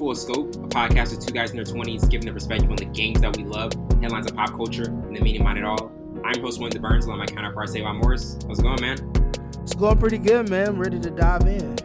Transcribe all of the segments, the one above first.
Full Scope, a podcast with two guys in their 20s giving their perspective on the games that we love, headlines of pop culture, and the meaning behind it all. I'm host Wellington Burns, along my counterpart Savon Morris. How's it going, man? It's going pretty good, man. I'm ready to dive in.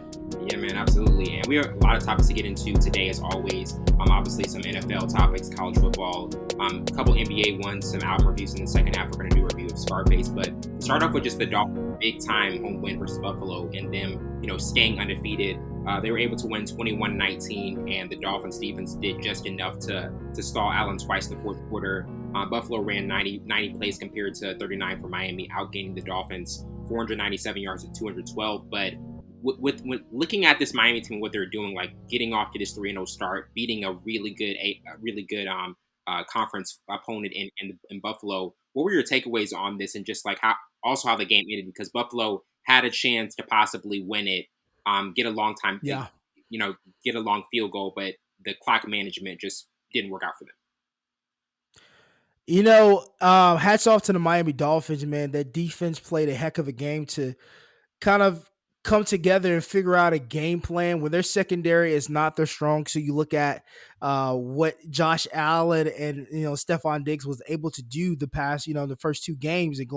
Yeah, man, absolutely. And we have a lot of topics to get into today, as always. Obviously, some NFL topics, college football, a couple NBA ones, some album reviews in the second half. We're going to do a review of Scarface. But start off with just the Dolphins' big-time home win versus Buffalo and them, staying undefeated. They were able to win 21-19, and the Dolphins defense did just enough to stall Allen twice in the fourth quarter. Buffalo ran 90 plays compared to 39 for Miami, outgaining the Dolphins 497 yards to 212. But with looking at this Miami team, what they're doing, like getting off to this 3-0 start, beating a really good conference opponent in Buffalo, what were your takeaways on this, and just like how the game ended? Because Buffalo had a chance to possibly win it. Get a long field goal, but the clock management just didn't work out for them. Hats off to the Miami Dolphins, man. That defense played a heck of a game to kind of come together and figure out a game plan when their secondary is not their strong. So you look at what Josh Allen and Stephon Diggs was able to do the past, the first two games, and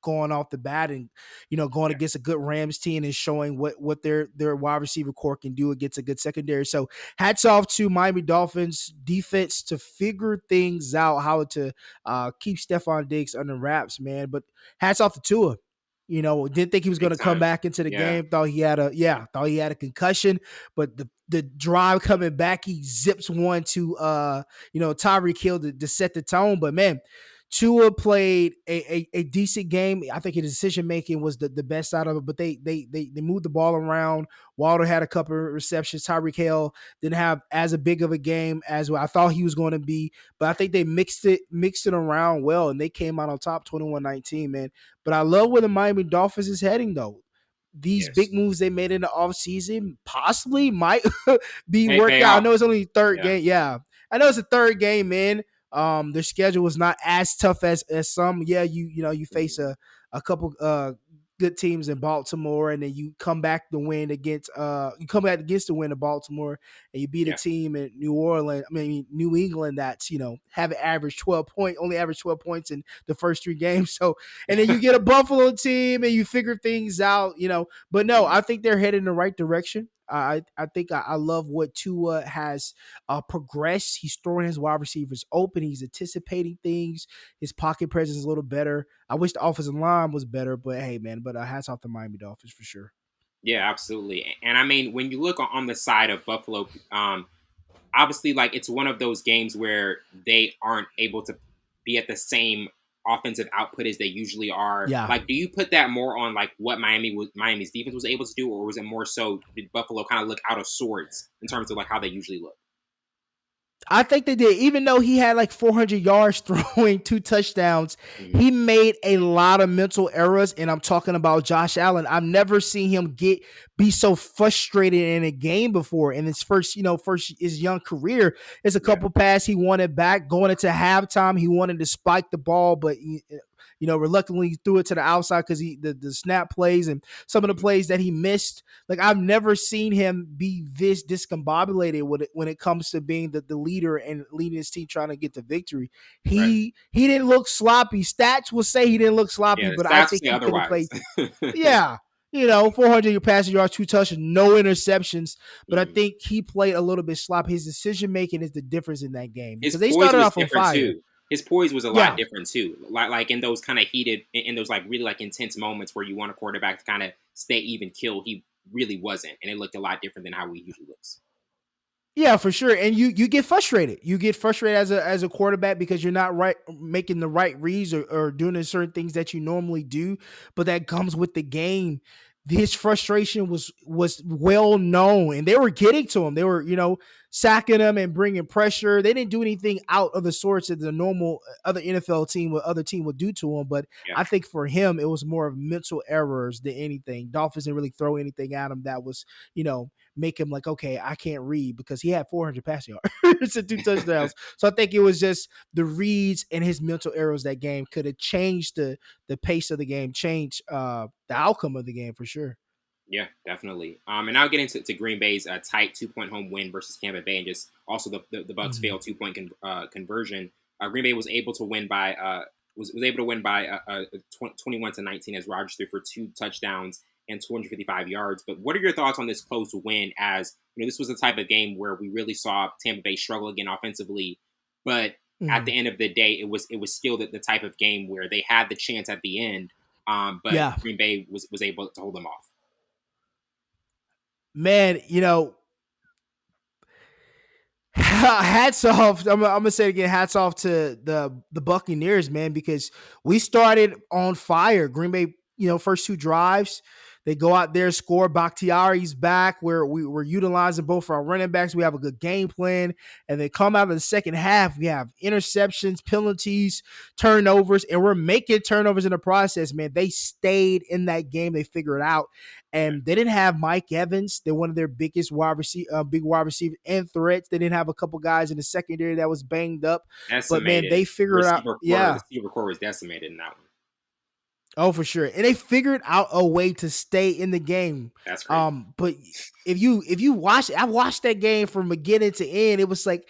going off the bat and, going against a good Rams team and showing what their wide receiver core can do against a good secondary. So hats off to Miami Dolphins defense to figure things out, how to keep Stephon Diggs under wraps, man. But hats off to Tua. Didn't think he was going to come back into the game. Thought he had a concussion, but the drive coming back, he zips one to Tyreek Hill to set the tone. But man, Tua played a decent game. I think his decision making was the best out of it, but they moved the ball around. Waddle had a couple of receptions. Tyreek Hill didn't have as big of a game as I thought he was going to be, but I think they mixed it around well, and they came out on top 21-19, man. But I love where the Miami Dolphins is heading, though. These big moves they made in the offseason possibly might be working out. I know it's only third game. Yeah, I know it's a third game, man. Their schedule was not as tough as some. Yeah, you face a couple good teams in Baltimore, and then you come back to win against the win of Baltimore, and you beat a team in New England that's have averaged 12 points in the first three games. So, and then you get a Buffalo team and you figure things out, But no, I think they're headed in the right direction. I think I love what Tua has progressed. He's throwing his wide receivers open. He's anticipating things. His pocket presence is a little better. I wish the offensive line was better, but hey, man, hats off to Miami Dolphins for sure. Yeah, absolutely. And I mean, when you look on the side of Buffalo, obviously, like, it's one of those games where they aren't able to be at the same offensive output as they usually are. Yeah. Like, do you put that more on like what Miami's defense was able to do, or was it more so did Buffalo kind of look out of sorts in terms of like how they usually look? I think they did. Even though he had like 400 yards throwing 2 touchdowns, he made a lot of mental errors. And I'm talking about Josh Allen. I've never seen him be so frustrated in a game before. In his first his young career, it's a couple passes he wanted back. Going into halftime, he wanted to spike the ball, but reluctantly threw it to the outside because the snap plays and some of the plays that he missed. Like, I've never seen him be this discombobulated when it comes to being the leader and leading his team trying to get the victory. He didn't look sloppy. Stats will say he didn't look sloppy, but I think he could have played. Yeah. 400 passing yards, 2 touchdowns, no interceptions. But I think he played a little bit sloppy. His decision making is the difference in that game because they started off on fire. Too. His poise was a lot different too. Like in those kind of heated, in those like really like intense moments where you want a quarterback to kind of stay even kill, he really wasn't, and it looked a lot different than how he usually looks. Yeah, for sure. And you get frustrated. You get frustrated as a quarterback because you're not making the right reads or doing certain things that you normally do. But that comes with the game. His frustration was well known, and they were getting to him. They were, sacking him and bringing pressure. They didn't do anything out of the sorts that the normal other NFL team would do to him. But I think for him, it was more of mental errors than anything. Dolphins didn't really throw anything at him that was, make him like, okay, I can't read, because he had 400 passing yards and 2 touchdowns. So I think it was just the reads and his mental errors that game could have changed the pace of the game, changed the outcome of the game for sure. Yeah, definitely. And I'll get into Green Bay's tight 2 point home win versus Tampa Bay, and just also the Bucks Mhm. failed 2 point conversion. Green Bay was able to win by was able to win by 21-19 as Rodgers threw for 2 touchdowns and 255 yards. But what are your thoughts on this close win? As you know, this was the type of game where we really saw Tampa Bay struggle again offensively, but at Mhm. the end of the day, it was still the type of game where they had the chance at the end, but Yeah, Green Bay was able to hold them off. man. Hats off. I'm gonna say it again. Hats off to the Buccaneers, man, because we started on fire. Green Bay, first two drives, they go out there, score. Bakhtiari's back, where we're utilizing both our running backs. We have a good game plan, and then come out of the second half, we have interceptions, penalties, turnovers, and we're making turnovers in the process. Man, they stayed in that game. They figured it out. Yeah. And they didn't have Mike Evans. They're one of their biggest big wide receivers and threats. They didn't have a couple guys in the secondary that was banged up. But man, Decimated. they figured out, The yeah. receiver core was decimated in that one. Oh, for sure. And they figured out a way to stay in the game. That's crazy. But if you watch, I watched that game from beginning to end. It was like,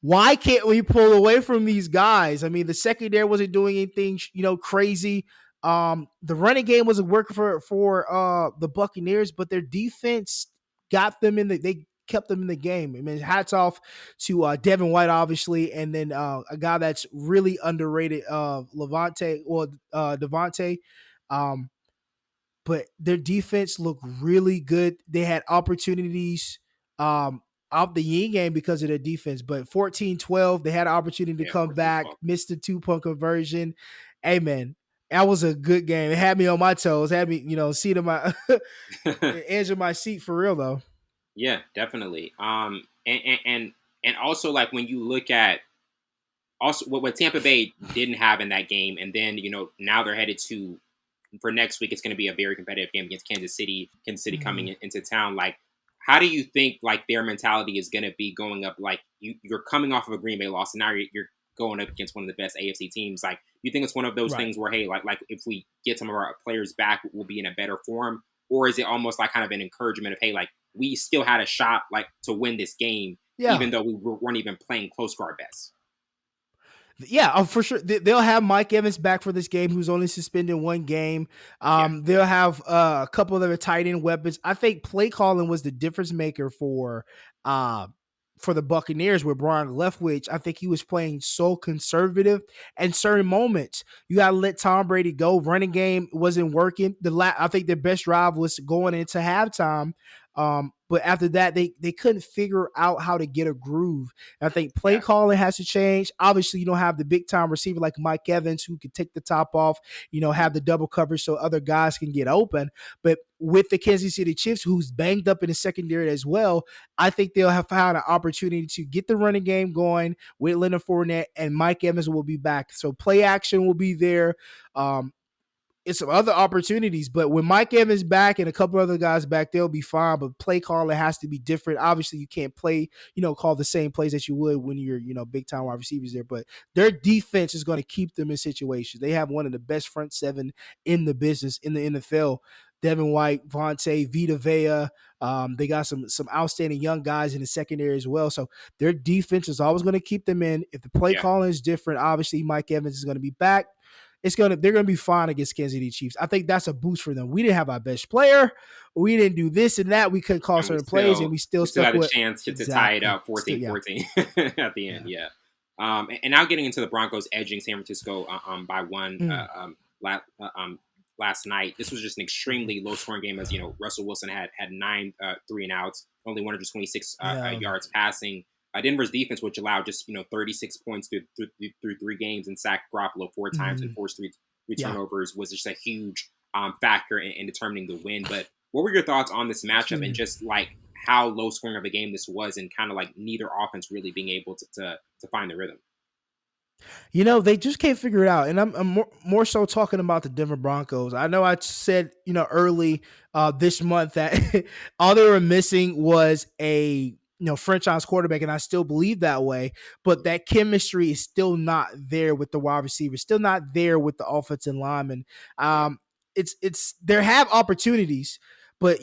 why can't we pull away from these guys? I mean, the secondary wasn't doing anything, crazy. The running game wasn't working for the Buccaneers, but their defense got them in they kept them in the game. I mean, hats off to Devin White, obviously, and then a guy that's really underrated, Levante or Devontae. Um, but their defense looked really good. They had opportunities out the yin game because of their defense. But 14-12, they had an opportunity to Yeah, come 14 back, 12. missed the 2 point conversion. Hey man, that was a good game. It had me on my toes, had me, seat my edge of my seat for real though. Yeah, definitely. And also like when you look at also what Tampa Bay didn't have in that game, and then now they're headed to for next week. It's going to be a very competitive game against Kansas City. Kansas City coming Mhm. into town. Like, how do you think like their mentality is going to be going up? Like you're coming off of a Green Bay loss, and now you're going up against one of the best AFC teams. Like, you think it's one of those Right. things where hey, like if we get some of our players back, we'll be in a better form, or is it almost like kind of an encouragement of hey, like we still had a shot like to win this game, Yeah. even though we weren't even playing close to our best. Yeah, for sure. They'll have Mike Evans back for this game, who's only suspended one game. Yeah, They'll have a couple of their tight end weapons. I think play calling was the difference maker uh, for the Buccaneers with Brian Leftwich. I think he was playing so conservative and certain moments. You got to let Tom Brady go. Running game wasn't working. I think their best drive was going into halftime. But after that, they couldn't figure out how to get a groove. I think play yeah, calling has to change. Obviously, you don't have the big time receiver like Mike Evans who can take the top off, have the double coverage so other guys can get open. But with the Kansas City Chiefs, who's banged up in the secondary as well, I think they'll have found an opportunity to get the running game going with Leonard Fournette, and Mike Evans will be back. So play action will be there. It's some other opportunities, but when Mike Evans back and a couple other guys back, they'll be fine. But play calling has to be different. Obviously, you can't call the same plays that you would when you're, big time wide receivers there. But their defense is going to keep them in situations. They have one of the best front seven in the business in the NFL. Devin White, Vontae, Vita Vea. They got some outstanding young guys in the secondary as well. So their defense is always going to keep them in. If the play yeah. calling is different, obviously Mike Evans is going to be back. They're gonna be fine against Kansas City Chiefs. I think that's a boost for them. We didn't have our best player. We didn't do this and that. We couldn't call And certain plays, and we still we still stuck had a with chance to tie it exactly. up Still, yeah, 14-14 at the end. yeah. Yeah. And now getting into the Broncos edging San Francisco by one Mm, last night. This was just an mhm. extremely low scoring game, as Russell Wilson had nine 3-and-outs, only 126 Yeah. yards passing. Denver's defense, which allowed just 36 points through 3 games and sacked Garoppolo 4 times and Mhm. forced three Yeah. turnovers, was just a huge factor in determining the win. But what were your thoughts on this matchup and Mhm. just like how low scoring of a game this was, and kind of like neither offense really being able to find the rhythm? They just can't figure it out. And I'm more so talking about the Denver Broncos. I know I said, early this month that all they were missing was a franchise quarterback, and I still believe that way. But that chemistry is still not there with the wide receivers, still not there with the offensive linemen. Yeah, It's there have opportunities, But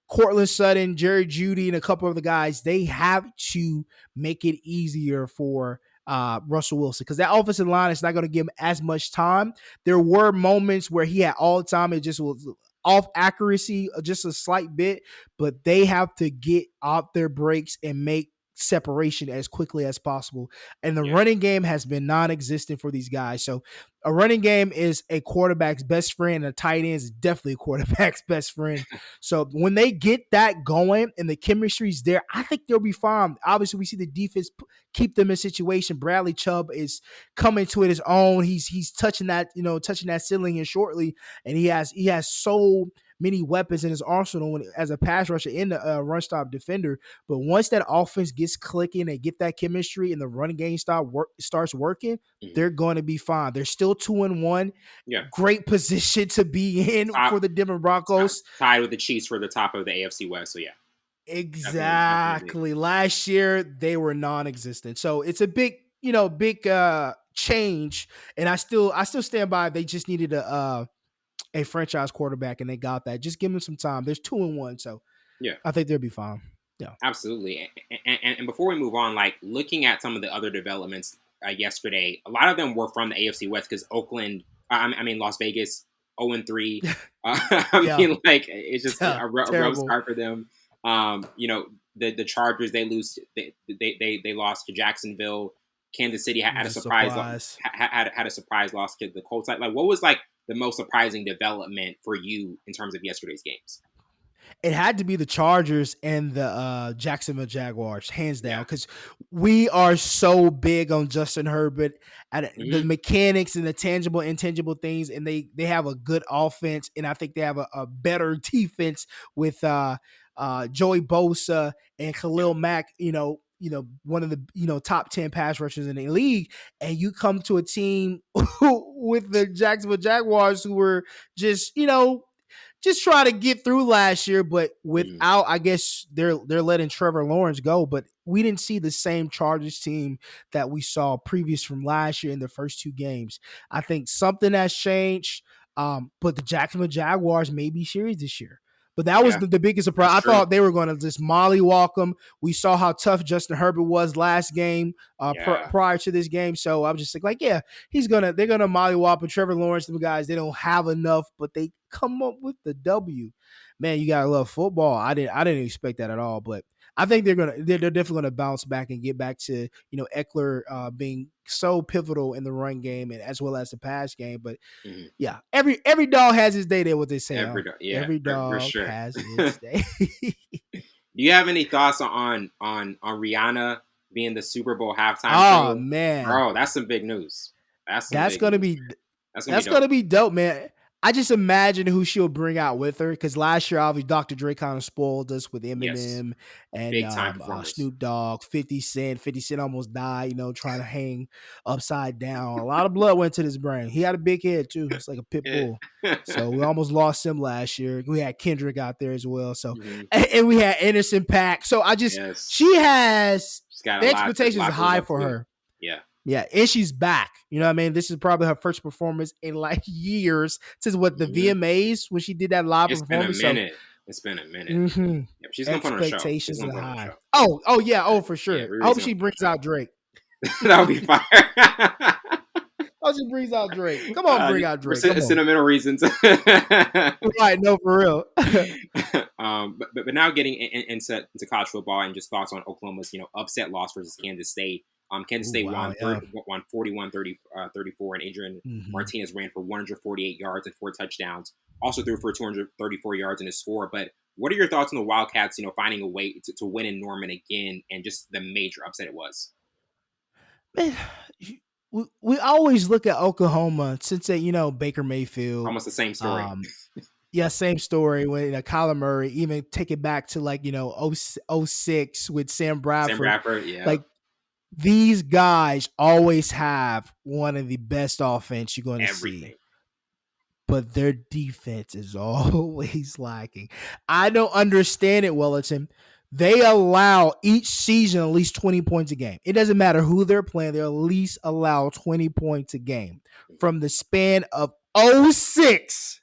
Cortland Sutton, Jerry Jeudy, and a couple of the guys, they have to make it easier for Russell Wilson, because that offensive line is not going to give him as much time. There were moments where he had all the time. It just was off accuracy, just a slight bit, but they have to get out their breaks and make separation as quickly as possible. And the running game has been non-existent for these guys. So a running game is a quarterback's best friend, and a tight end is definitely a quarterback's best friend. So when they get that going and the chemistry's there, I think they'll be fine. Obviously, we see the defense keep them in situation. Bradley Chubb is coming to it his own. He's touching that ceiling here shortly, and he has so many weapons in his arsenal as a pass rusher and a run stop defender. But once that offense gets clicking and get that chemistry and the running game starts working, they're going to be fine. They're still 2-1. Yeah. Great position to be in for the Denver Broncos. Tied with the Chiefs for the top of the AFC West. So yeah. Exactly. Last year they were non-existent. So it's a big change. And I still stand by. They just needed a franchise quarterback, and they got that. Just give them some time. There's 2-1, so yeah, I think they'll be fine. Yeah, absolutely. And before we move on, like looking at some of the other developments yesterday, a lot of them were from the AFC West, because Las Vegas 0-3. It's just a rough start for them. The Chargers, they lose. They lost to Jacksonville. Kansas City had a surprise. Had a surprise loss to the Colts. Like what was the most surprising development for you in terms of yesterday's games? It had to be the Chargers and the Jacksonville Jaguars, hands down, because we are so big on Justin Herbert and the mechanics and the tangible, intangible things, and they have a good offense, and I think they have a better defense with Joey Bosa and Khalil Mack, one of the top 10 pass rushers in the league, and you come to a team with the Jacksonville Jaguars who were just try to get through last year, but without, I guess they're letting Trevor Lawrence go, but we didn't see the same Chargers team that we saw previous from last year in the first two games. I think something has changed, but the Jacksonville Jaguars may be serious this year. But that was the biggest surprise. I thought they were going to just mollywalk them. We saw how tough Justin Herbert was last game prior to this game. So I was just like, they're going to mollywalk. And Trevor Lawrence, them guys, they don't have enough, but they come up with the W. Man, you got to love football. I didn't expect that at all, but I think they're definitely going to bounce back and get back to, Eckler being so pivotal in the run game and as well as the pass game. But every dog has his day. There, what they say. Every dog for sure has his day. Do you have any thoughts on Rihanna being the Super Bowl halftime? Oh man, bro, that's some big news. That's gonna be dope, man. I just imagine who she'll bring out with her, because last year, obviously, Dr. Dre kind of spoiled us with Eminem and Snoop Dogg, 50 Cent. 50 Cent almost died, trying to hang upside down. A lot of blood went to his brain. He had a big head, too. It's like a pit bull. So we almost lost him last year. We had Kendrick out there as well. So and we had Anderson .Paak. So she has the expectations are high for her. Yeah. Yeah, and she's back. You know what I mean? This is probably her first performance in years since the VMAs when she did that live performance. It's been a minute. Mm-hmm. Yeah, she's going to put on a show. Expectations are high. Oh, for sure. I hope she brings out Drake. That would be fire. Oh, she brings out Drake. Come on, bring out Drake. Sentimental reasons. Right, no, for real. But now getting into college football and just thoughts on Oklahoma's upset loss versus Kansas State. Kansas State won 41-34, and Adrian Martinez ran for 148 yards and 4 touchdowns. Also threw for 234 yards in his score. But what are your thoughts on the Wildcats, finding a way to win in Norman again, and just the major upset it was? Man, we always look at Oklahoma since Baker Mayfield. Almost the same story. Same story when Kyler Murray, even take it back to 06 with Sam Bradford. Sam Bradford, yeah. Like, these guys always have one of the best offense you're going to see, but their defense is always lacking. I don't understand it, Wellington. They allow each season at least 20 points a game. It doesn't matter who they're playing. They at least allow 20 points a game from the span of 06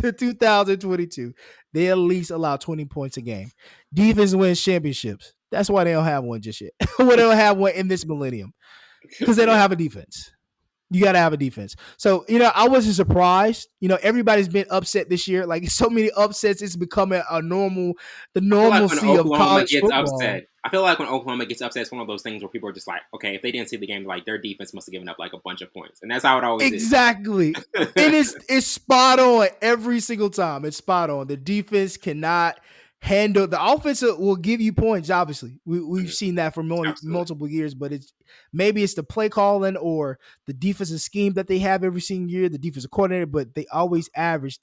to 2022, they at least allow 20 points a game. Defense wins championships. That's why they don't have one just yet. Why they don't have one in this millennium? Because they don't Yeah. have a defense. You got to have a defense. So, I wasn't surprised. Everybody's been upset this year. Like so many upsets, it's becoming the I feel like when normalcy of Oklahoma college gets football. upset, it's one of those things where people are just like, okay, if they didn't see the game, like their defense must have given up like a bunch of points, and that's how it always is. Exactly. And it's spot on every single time. It's spot on. The defense cannot handle the offense will give you points. Obviously, we've seen that for Absolutely. multiple years, but maybe it's the play calling or the defensive scheme that they have every single year, the defensive coordinator, but they always average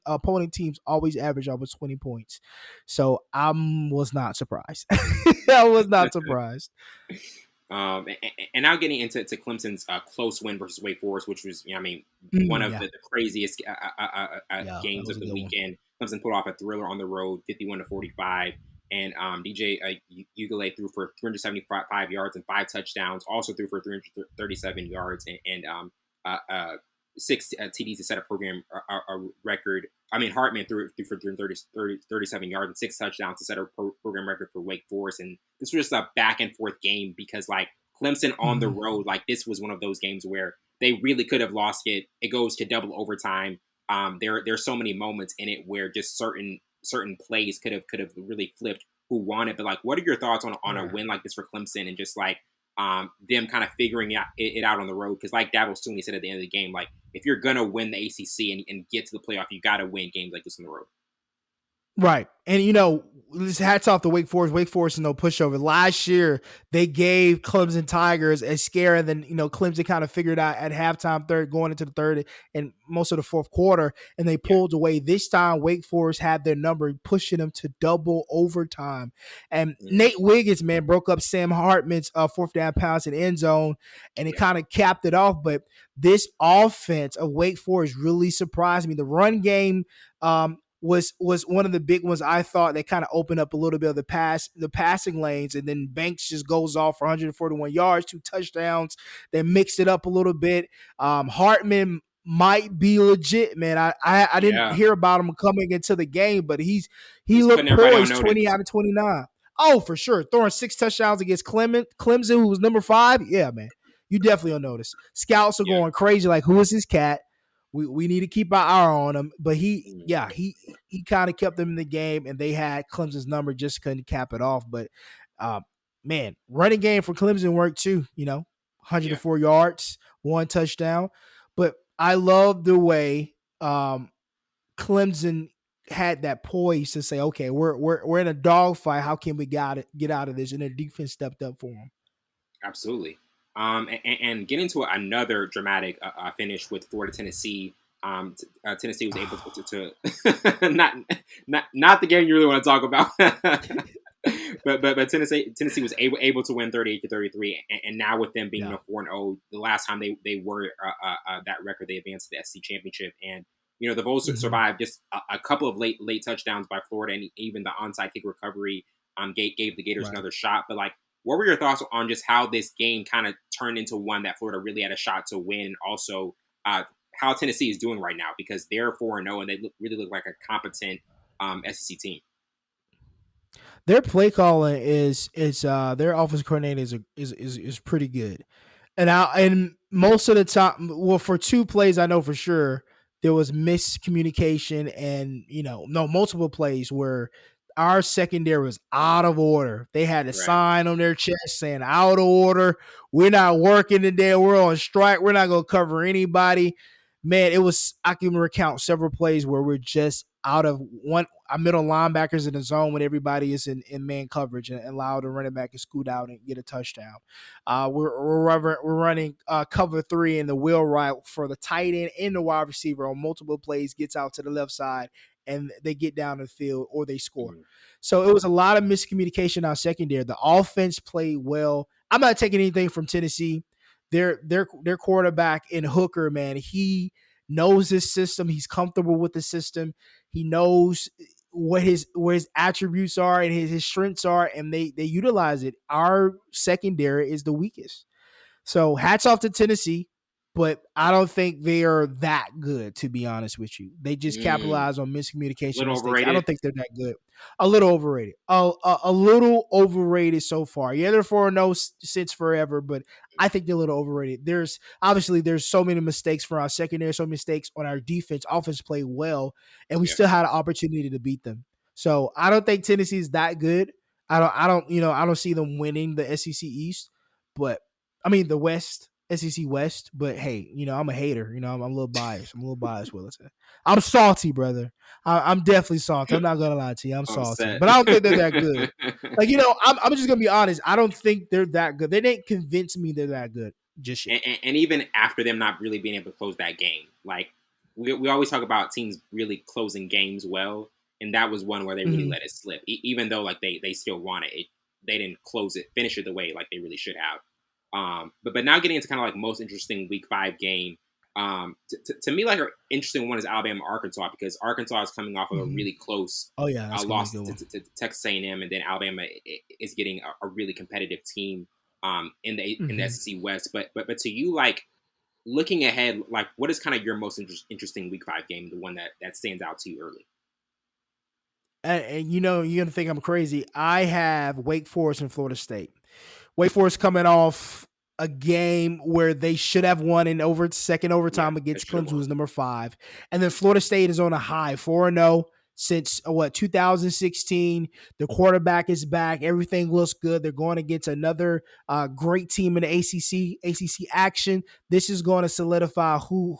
opponent teams always average almost 20 points. So I was not surprised. I was not surprised. And now getting into Clemson's close win versus Wake Forest, which was, one of Yeah. the craziest Yeah, that games was of a the good one. weekend. Clemson put off a thriller on the road, 51-45, and DJ Ugale threw for 375 yards and 5 touchdowns. Also threw for 337 yards and 6 TDs to set a program a record. Hartman threw for 37 yards and 6 touchdowns to set a program record for Wake Forest. And this was just a back and forth game because, like, Clemson on the road, like, this was one of those games where they really could have lost it. It goes to double overtime. There's so many moments in it where just certain plays could have really flipped who won it. But, like, what are your thoughts on a win like this for Clemson and just, like, them kind of figuring it out on the road? Because like Dabo Sweeney said at the end of the game, like, if you're going to win the ACC and get to the playoff, you got to win games like this on the road. Right. And, this hats off to Wake Forest. Wake Forest is no pushover. Last year, they gave Clemson Tigers a scare, and then, Clemson kind of figured out at halftime, going into the third and most of the fourth quarter, and they pulled away. This time, Wake Forest had their number, pushing them to double overtime. And Nate Wiggins, man, broke up Sam Hartman's fourth down pass in the end zone, and it kind of capped it off. But this offense of Wake Forest really surprised me. The run game, was one of the big ones. I thought they kind of opened up a little bit of the passing lanes, and then Banks just goes off for 141 yards, 2 touchdowns. They mixed it up a little bit. Hartman might be legit, man. I didn't hear about him coming into the game, but he looked poised, 20 out of 29. Oh, for sure. Throwing 6 touchdowns against Clemson, who was number 5. Yeah, man. You definitely will notice. Scouts are going crazy, like, who is this cat? We need to keep our eye on him. But he kind of kept them in the game, and they had Clemson's number, just couldn't cap it off. But man, running game for Clemson worked too, 104 yards, 1 touchdown. But I love the way Clemson had that poise to say, okay, we're in a dogfight. How can we get out of this? And the defense stepped up for them. Absolutely. And get into another dramatic finish with Florida Tennessee. Tennessee was able to not the game you really want to talk about, but Tennessee was able to win 38-33, and now with them being 4-0, the last time they were that record, they advanced to the SEC championship, and the Vols survived just a couple of late touchdowns by Florida, and even the onside kick recovery gave the Gators another shot, but like. What were your thoughts on just how this game kind of turned into one that Florida really had a shot to win, and also how Tennessee is doing right now, because they're 4-0 and they really look like a competent SEC team? Their play calling is their offensive coordinator is pretty good, and most of the time, well, for 2 plays I know for sure there was miscommunication, and multiple plays where our secondary was out of order. They had a sign on their chest saying out of order. We're not working today. We're on strike. We're not going to cover anybody. Man, I can recount several plays where we're just out of our middle linebackers in the zone when everybody is in man coverage, and allow the running back to scoot out and get a touchdown. We're running cover 3 in the wheel route for the tight end and the wide receiver on multiple plays, gets out to the left side, and they get down the field or they score. So it was a lot of miscommunication on secondary. The offense played well. I'm not taking anything from Tennessee. Their quarterback in Hooker, man, he knows his system. He's comfortable with the system. He knows what his attributes are and his strengths are, and they utilize it. Our secondary is the weakest. So hats off to Tennessee. but I don't think they are that good, to be honest with you. They just Mm, capitalize on miscommunication little mistakes. I overrated. don't think they're that good. A little overrated. A little overrated so far. Yeah, they're 4-0 since forever, but I think they're a little overrated. There's so many mistakes for our secondary, so many mistakes on our defense. Offense played well, and we Yeah, still had an opportunity to beat them. So I don't think Tennessee is that good. I don't see them winning the SEC East, but I mean the West, SEC West. But hey, I'm a hater. I'm a little biased. I'm a little biased, Willis. I'm salty, brother. I'm definitely salty. I'm not gonna lie to you. I'm I'm salty, set. but I don't think they're that good. Like I'm just gonna be honest. I don't think they're that good. They didn't convince me they're that good just yet. And even after them not really being able to close that game, like we always talk about teams really closing games well, and that was one where they really Mm-hmm. let it slip. Even though like they still won it, they didn't close it, finish it the way like they really should have. But now getting into kind of like most interesting Week 5 game. To me, like an interesting one is Alabama Arkansas because Arkansas is coming off of a Mm-hmm. really close Oh yeah, that's gonna be a loss good one. to Texas A&M, and then Alabama is getting a really competitive team in the Mm-hmm. SEC West. But to you, like looking ahead, like what is kind of your most interesting Week 5 game, the one that stands out to you early? And you're gonna think I'm crazy. I have Wake Forest and Florida State. Wake Forest coming off a game where they should have won in second Yeah, overtime that against should have Clemson, won. who's number 5, and then Florida State is on a high 4-0 since 2016. The quarterback is back. Everything looks good. They're going against another great team in the ACC action. This is going to solidify who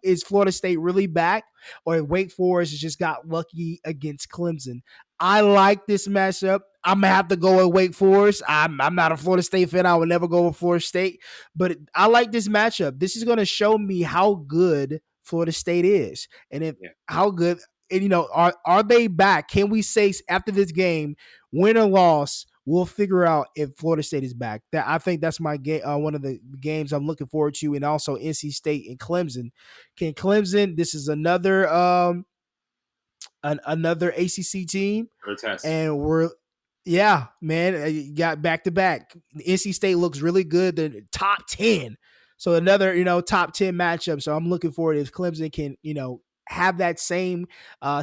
is Florida State really back, or if Wake Forest just got lucky against Clemson. I like this matchup. I'm gonna have to go with Wake Forest. I'm not a Florida State fan. I would never go with Florida State, but I like this matchup. This is gonna show me how good Florida State is, and if Yeah, how good. And are they back? Can we say after this game, win or loss, we'll figure out if Florida State is back. That I think that's my game. One of the games I'm looking forward to, and also NC State and Clemson. Can Clemson? This is another ACC team, for a test. and yeah, man, you got back to back. NC State looks really good. The top 10, so another top 10 matchup. So I'm looking forward if Clemson can have that same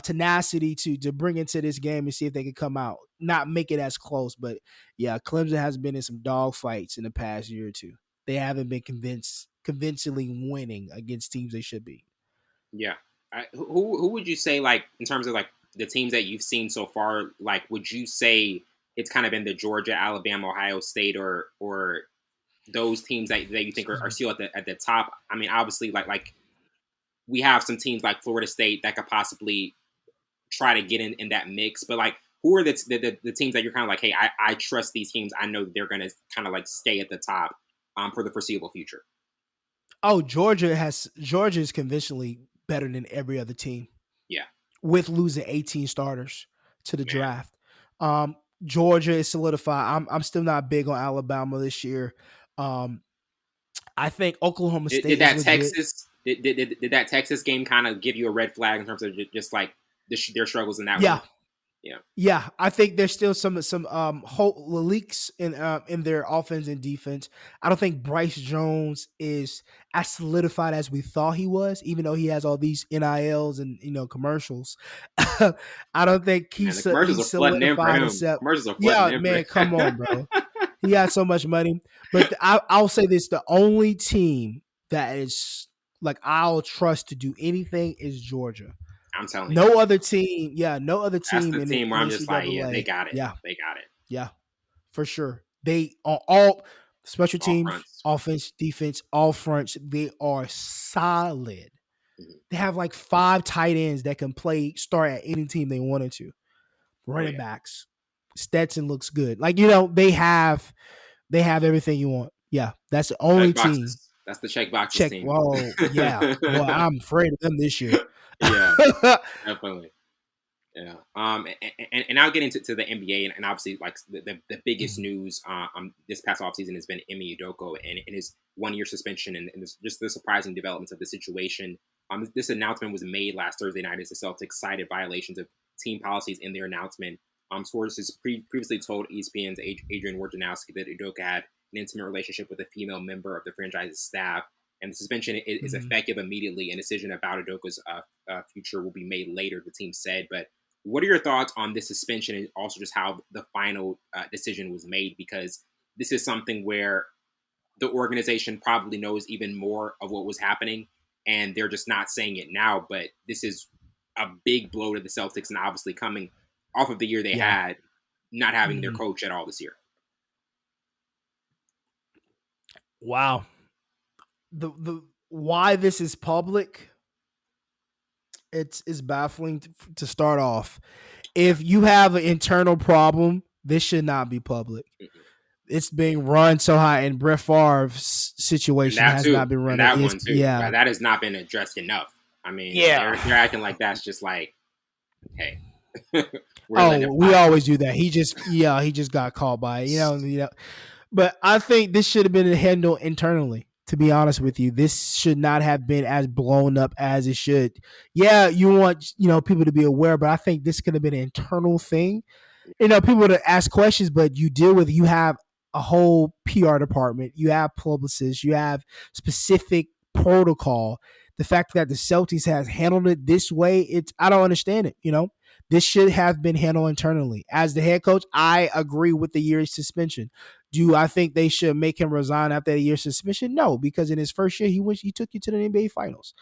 tenacity to bring into this game and see if they can come out, not make it as close. But yeah, Clemson has been in some dog fights in the past year or two. They haven't been convincingly winning against teams they should be. Yeah. Who would you say, like in terms of like the teams that you've seen so far? Like, would you say it's kind of been the Georgia, Alabama, Ohio State, or those teams that you think are Excuse me. still at the top? I mean, obviously, like we have some teams like Florida State that could possibly try to get in that mix, but like who are the teams that you're kind of like, hey, I trust these teams. I know they're going to kind of like stay at the top for the foreseeable future. Oh, Georgia is conventionally better than every other team Yeah, with losing 18 starters to the man. draft. Um, Georgia is solidified. I'm still not big on Alabama this year. Um, I think Oklahoma Did State is that legit. Texas did that Texas game kind of give you a red flag in terms of just like their struggles in that Yeah, one? Yeah, yeah, I think there's still some leaks in their offense and defense. I don't think Bryce Jones is as solidified as we thought he was, even though he has all these NILs and commercials. I don't think man, the commercials he's are flooding in for solidified him. himself. Commercials are flooding Yeah, in man, for come on, him. bro. He has so much money, but I'll say this: the only team that is like I'll trust to do anything is Georgia. I'm telling you, No other team, yeah, no other that's team the in the team where I'm just like, yeah, they NCAA. got it, Yeah, they got it, yeah, for sure. They are all special all teams, fronts. offense, defense, all fronts. They are solid. Mhm. They have like 5 tight ends that can start at any team they wanted to. Oh Running yeah, backs. Stetson looks good. Like, they have everything you want. Yeah, that's the only check team. boxes. That's the check boxes Check. team. Whoa, yeah. Boy, I'm afraid of them this year. Yeah, definitely. Yeah. And now getting to the NBA and obviously like the biggest news this past offseason has been Ime Udoka and his 1 year suspension and just the surprising developments of the situation. This announcement was made last Thursday night as the Celtics cited violations of team policies in their announcement. Sources previously told ESPN's Adrian Wojnarowski that Udoka had an intimate relationship with a female member of the franchise's staff. and the suspension is Mhm. effective immediately. And decision about Udoka's future will be made later, the team said. But what are your thoughts on this suspension and also just how the final decision was made? Because this is something where the organization probably knows even more of what was happening, and they're just not saying it now. But this is a big blow to the Celtics, and obviously coming off of the year they Yeah. had, not having their Mhm. coach at all this year. Wow. The why this is public, it's baffling to start off. Yeah. If you have an internal problem, this should not be public. Mm-mm. It's being run so high, and Brett Favre's And situation that has not too, been and run. that It's one too. yeah, That has not been addressed enough. I mean, yeah. they're acting like that's just like, hey, we're letting it Oh, we fly. always do that. He just got caught by it, you know. But I think this should have been handled internally. To be honest with you, this should not have been as blown up as it should. Yeah, you want people to be aware, but I think this could have been an internal thing. People to ask questions, but you deal with you have a whole PR department, you have publicists, you have specific protocol. The fact that the Celtics has handled it this way, I don't understand it. This should have been handled internally. As the head coach, I agree with the year's suspension. Do I think they should make him resign after a year's suspension? No, because in his first year, he took you to the NBA Finals.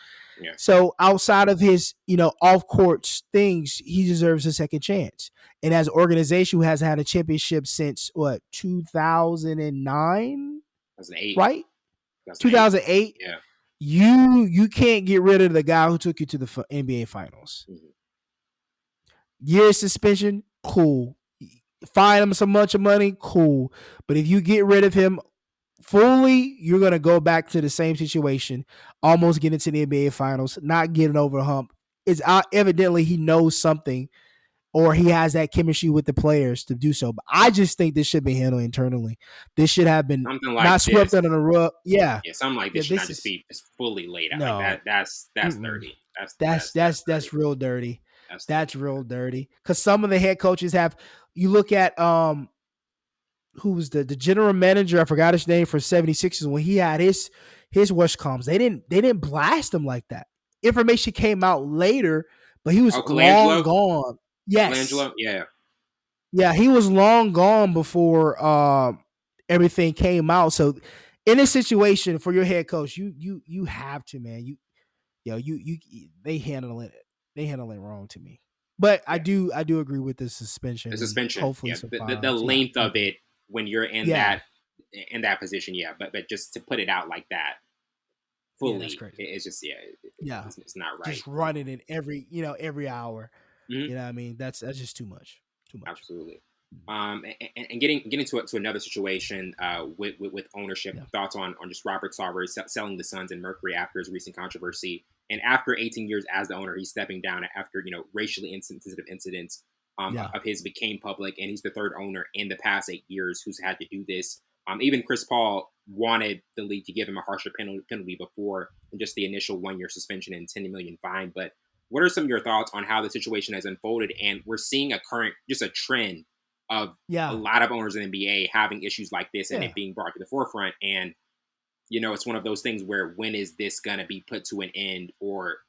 Yeah, So outside of his, off court things, he deserves a second chance. And as an organization who hasn't had a championship since what 2009, 2008, right? 2008. 2008. Yeah. You can't get rid of the guy who took you to the NBA Finals. Mm-hmm. Year suspension, cool. Fine him some much of money, cool. But if you get rid of him fully, you're going to go back to the same situation, almost get into the NBA Finals, not getting over the hump. It's evidently he knows something or he has that chemistry with the players to do so. But I just think this should be handled internally. This should have been Something not like swept this. under the rug. Yeah. Yeah, something like Yeah, this should not this just is be just fully laid out like no. that. That's Mm-mm. dirty. That's dirty. That's real dirty. That's dirty. That's real dirty. Because some of the head coaches have. You look at who was the general manager? I forgot his name for 76ers when he had his West comms. They didn't blast him like that. Information came out later, but he was Oh, long Colangelo. gone. Yes, Colangelo. Yeah. yeah, he was long gone before everything came out. So in this situation for your head coach, you have to, man. You they handle it wrong to me. But Yeah. I do agree with the suspension The and suspension. hopefully Yeah. some The firearms. Yeah. length of it when you're Yeah. in that position. Yeah. But just to put it out like that Yeah, that's fully, crazy. it's just Yeah. it's not right. Just running it every hour. Mhm. You know what I mean? That's just too much. Too much. Absolutely. And getting to another situation with ownership, Yeah. thoughts on just Robert Sarver selling the Suns and Mercury after his recent controversy, and after 18 years as the owner, he's stepping down after racially insensitive incidents Yeah. of his became public, and he's the third owner in the past 8 years who's had to do this. Even Chris Paul wanted the league to give him a harsher penalty before than just the initial 1 year suspension and 10 million fine, but what are some of your thoughts on how the situation has unfolded? And we're seeing just a trend of a Yeah. lot of owners in the NBA having issues like this and Yeah. it being brought to the forefront. And, it's one of those things where when is this going to be put to an end? Or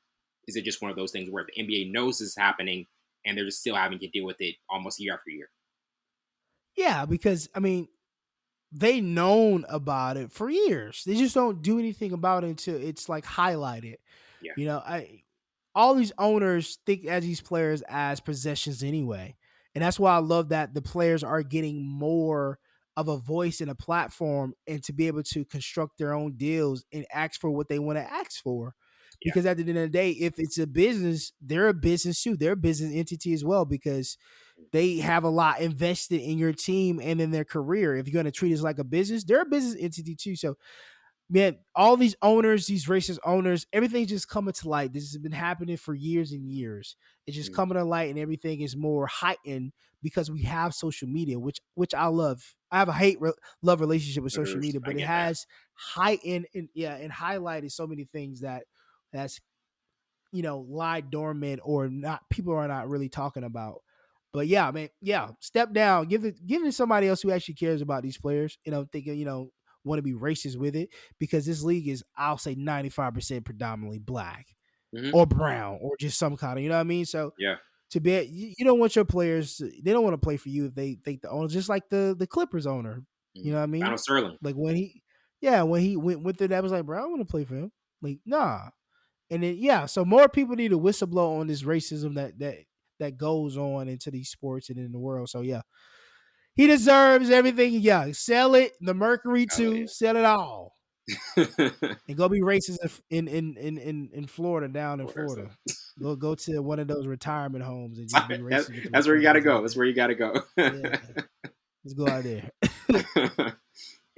is it just one of those things where the NBA knows this is happening and they're just still having to deal with it almost year after year? Yeah, because I mean, they known about it for years. They just don't do anything about it until it's like highlighted. Yeah. I all these owners think as these players as possessions anyway. And that's why I love that the players are getting more of a voice and a platform and to be able to construct their own deals and ask for what they want to ask for. Yeah. Because at the end of the day, if it's a business, they're a business too. They're a business entity as well because they have a lot invested in your team and in their career. If you're going to treat it like a business, they're a business entity too. So man, all these owners, these racist owners, everything's just coming to light. This has been happening for years and years. It's just Mhm. coming to light, and everything is more heightened because we have social media, which I love. I have a love relationship with social media, I but it get that. has heightened and highlighted so many things that's lie dormant or not. People are not really talking about. But yeah, man, yeah, step down, give it to somebody else who actually cares about these players. Thinking want to be racist with it because this league is, I'll say, 95% predominantly black Hmm. or brown or just some kind of, you know what I mean? So Yeah. to be, you don't want your players, they don't want to play for you if they think the owner, just like the Clippers owner, you know what I mean? Donald Sterling. Like when he, yeah, when he went through that, was like, bro, I don't want to play for him. Like, nah. And then, yeah, so more people need to whistleblow on this racism that goes on into these sports and in the world. So yeah, he deserves everything. Yeah, sell it, the Mercury Oh too, sell it all, yeah. and go be racist in Florida, down in Florida, Florida. Go to one of those retirement homes and just be that's, racist with the that's where you got to Republicans go. out That's there. where you got to go. Yeah, let's go out there.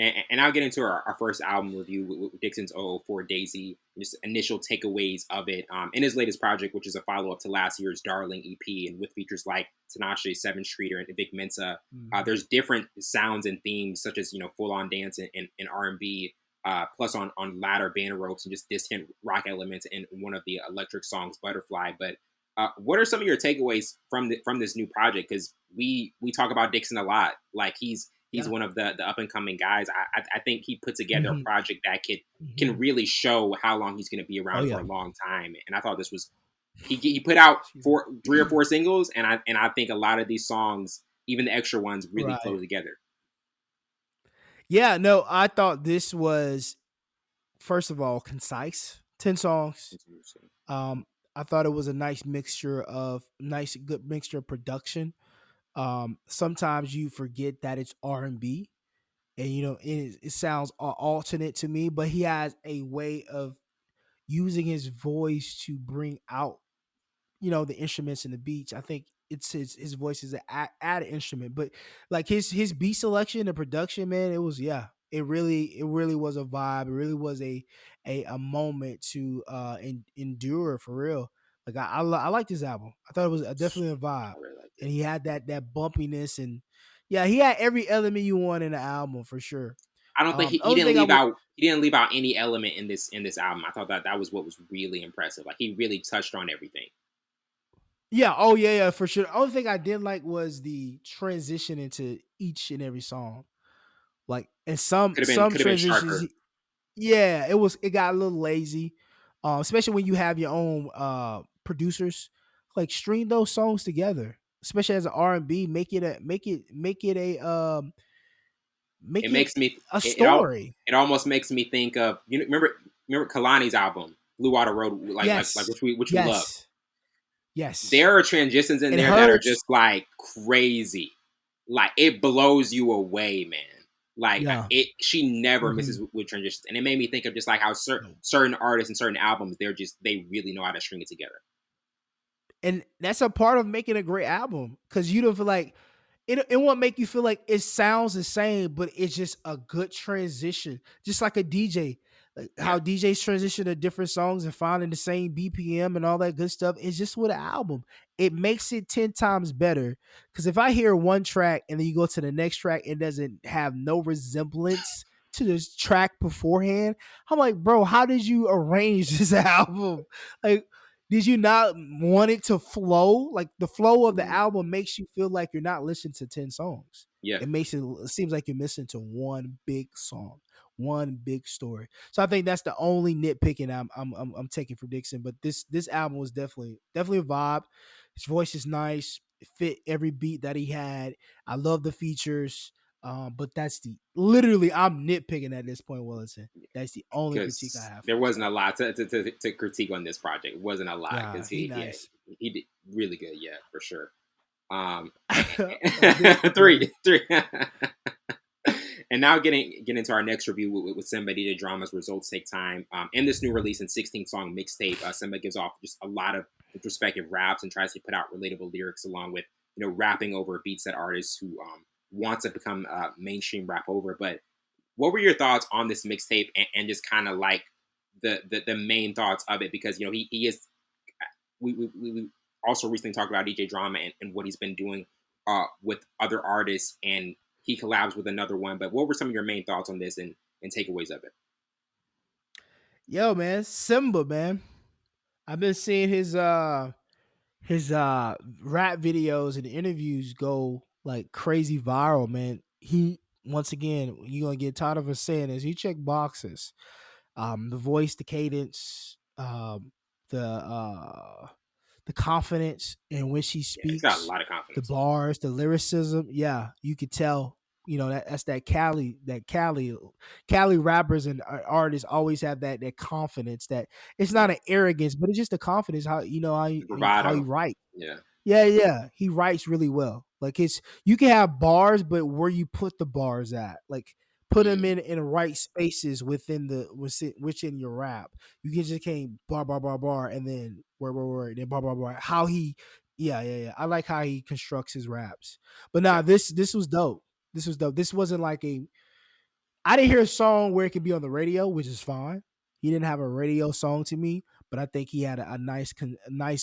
And I'll get into our first album review with Dixon's 004DAISY, just initial takeaways of it. In his latest project, which is a follow up to last year's Darling EP, and with features like Tinashe, Seven Streeter, and Vic Mensa, Mhm. there's different sounds and themes, such as full on dance and R&B, plus on ladder band ropes and just distant rock elements in one of the electric songs, Butterfly. But what are some of your takeaways from this new project? Because we talk about Dixon a lot, like he's Yeah. one of the up and coming guys. I think he put together a Hmm. project that can Hmm. really show how long he's going to be Oh around for yeah. a long time. And I thought this was he put out Excuse three or me. four singles, and I think a lot of these songs, even the extra ones, really Right. flow together. Yeah. No, I thought this was, first of all, concise. 10 songs. Um, I thought it was a good mixture of production. Sometimes you forget that it's R&B, and it sounds alternate to me, but he has a way of using his voice to bring out the instruments and the beats. I think it's his voice is an added instrument, but like his beat selection and production, man, it was, yeah. It really was a vibe. It really was a moment to endure for real. Like I like this album. I thought it was definitely a vibe, I really liked and it. he had that bumpiness, and yeah, he had every element you want in the album for sure. I don't think he Only didn't thing I leave would, out he didn't leave out any element in this album. I thought that was what was really impressive. Like he really touched on everything. yeah, oh yeah, for sure. The only thing I did like was the transition into each and every song. Like, and some Could have been transitions, sharper. yeah, it got a little lazy. Especially when you have your own producers. Like, string those songs together, especially as an R&B. Make It it makes me a it all story. it almost makes me think of remember Kalani's album Blue Water Road, like Yes, which we love. yes, yes. There are transitions in And there that are hers, just like crazy. Like it blows you away, man. Like yeah. it, she never Hmm. misses with transitions, and it made me think of just like how certain artists and certain albums, they really know how to string it together. And that's a part of making a great album, because you don't feel like it won't make you feel like it sounds the same, but it's just a good transition, just like a DJ. Like Yeah, how DJs transition to different songs and finding the same BPM and all that good stuff. It's just with an album, it makes it 10 times better. Because if I hear one track and then you go to the next track, it doesn't have no resemblance to this track beforehand. I'm like, bro, how did you arrange this album? Like, did you not want it to flow? Like, the flow of the mhm, album makes you feel like you're not listening to 10 songs. yeah. It seems like you're missing to one big song, one big story. So I think that's the only nitpicking I'm taking from Dixon. But this album was definitely a vibe. His voice is nice. It fit every beat that he had. I love the features. But that's the literally, I'm nitpicking at this point, Wellington. That's the only critique I Because have for there this wasn't a album. lot to critique on this project. It wasn't a lot Yeah, because he nice. he did really good. Yeah, for sure. Um, A big yeah. three. And now getting into our next review with Symba DJ Drama's Results Take Time. In this new release and 16 song mixtape, Symba gives off just a lot of introspective raps and tries to put out relatable lyrics along with rapping over beats that artists who want to become mainstream rap over. But what were your thoughts on this mixtape and just kind of like the main thoughts of it? Because he is we also recently talked about DJ Drama and what he's been doing with other artists, and he collabs with another one. But what were some of your main thoughts on this and takeaways of it? Yo, man, Symba, man. I've been seeing his rap videos and interviews go like crazy viral, man. He once again, you're gonna get tired of us saying this. He checked boxes. The voice, the cadence, the uh the confidence in which he Yeah, he's got a speaks, lot of the confidence. bars, the lyricism. Yeah, you could tell. That's Cali rappers and artists always have that confidence. That it's not Mhm. an arrogance, but it's just the confidence how The how he bravado. writes. Yeah. Yeah, yeah. He writes really well. Like you can have bars, but where you put the bars at, like put them Mm, in the right spaces within your rap. You can just can't bar, and then word, then bar. How he, yeah. I like how he constructs his raps. But nah, definitely. this was dope. This was dope. This wasn't like a. I didn't hear a song where it could be on the radio, which is fine. He didn't have a radio song to me, but I think he had a nice,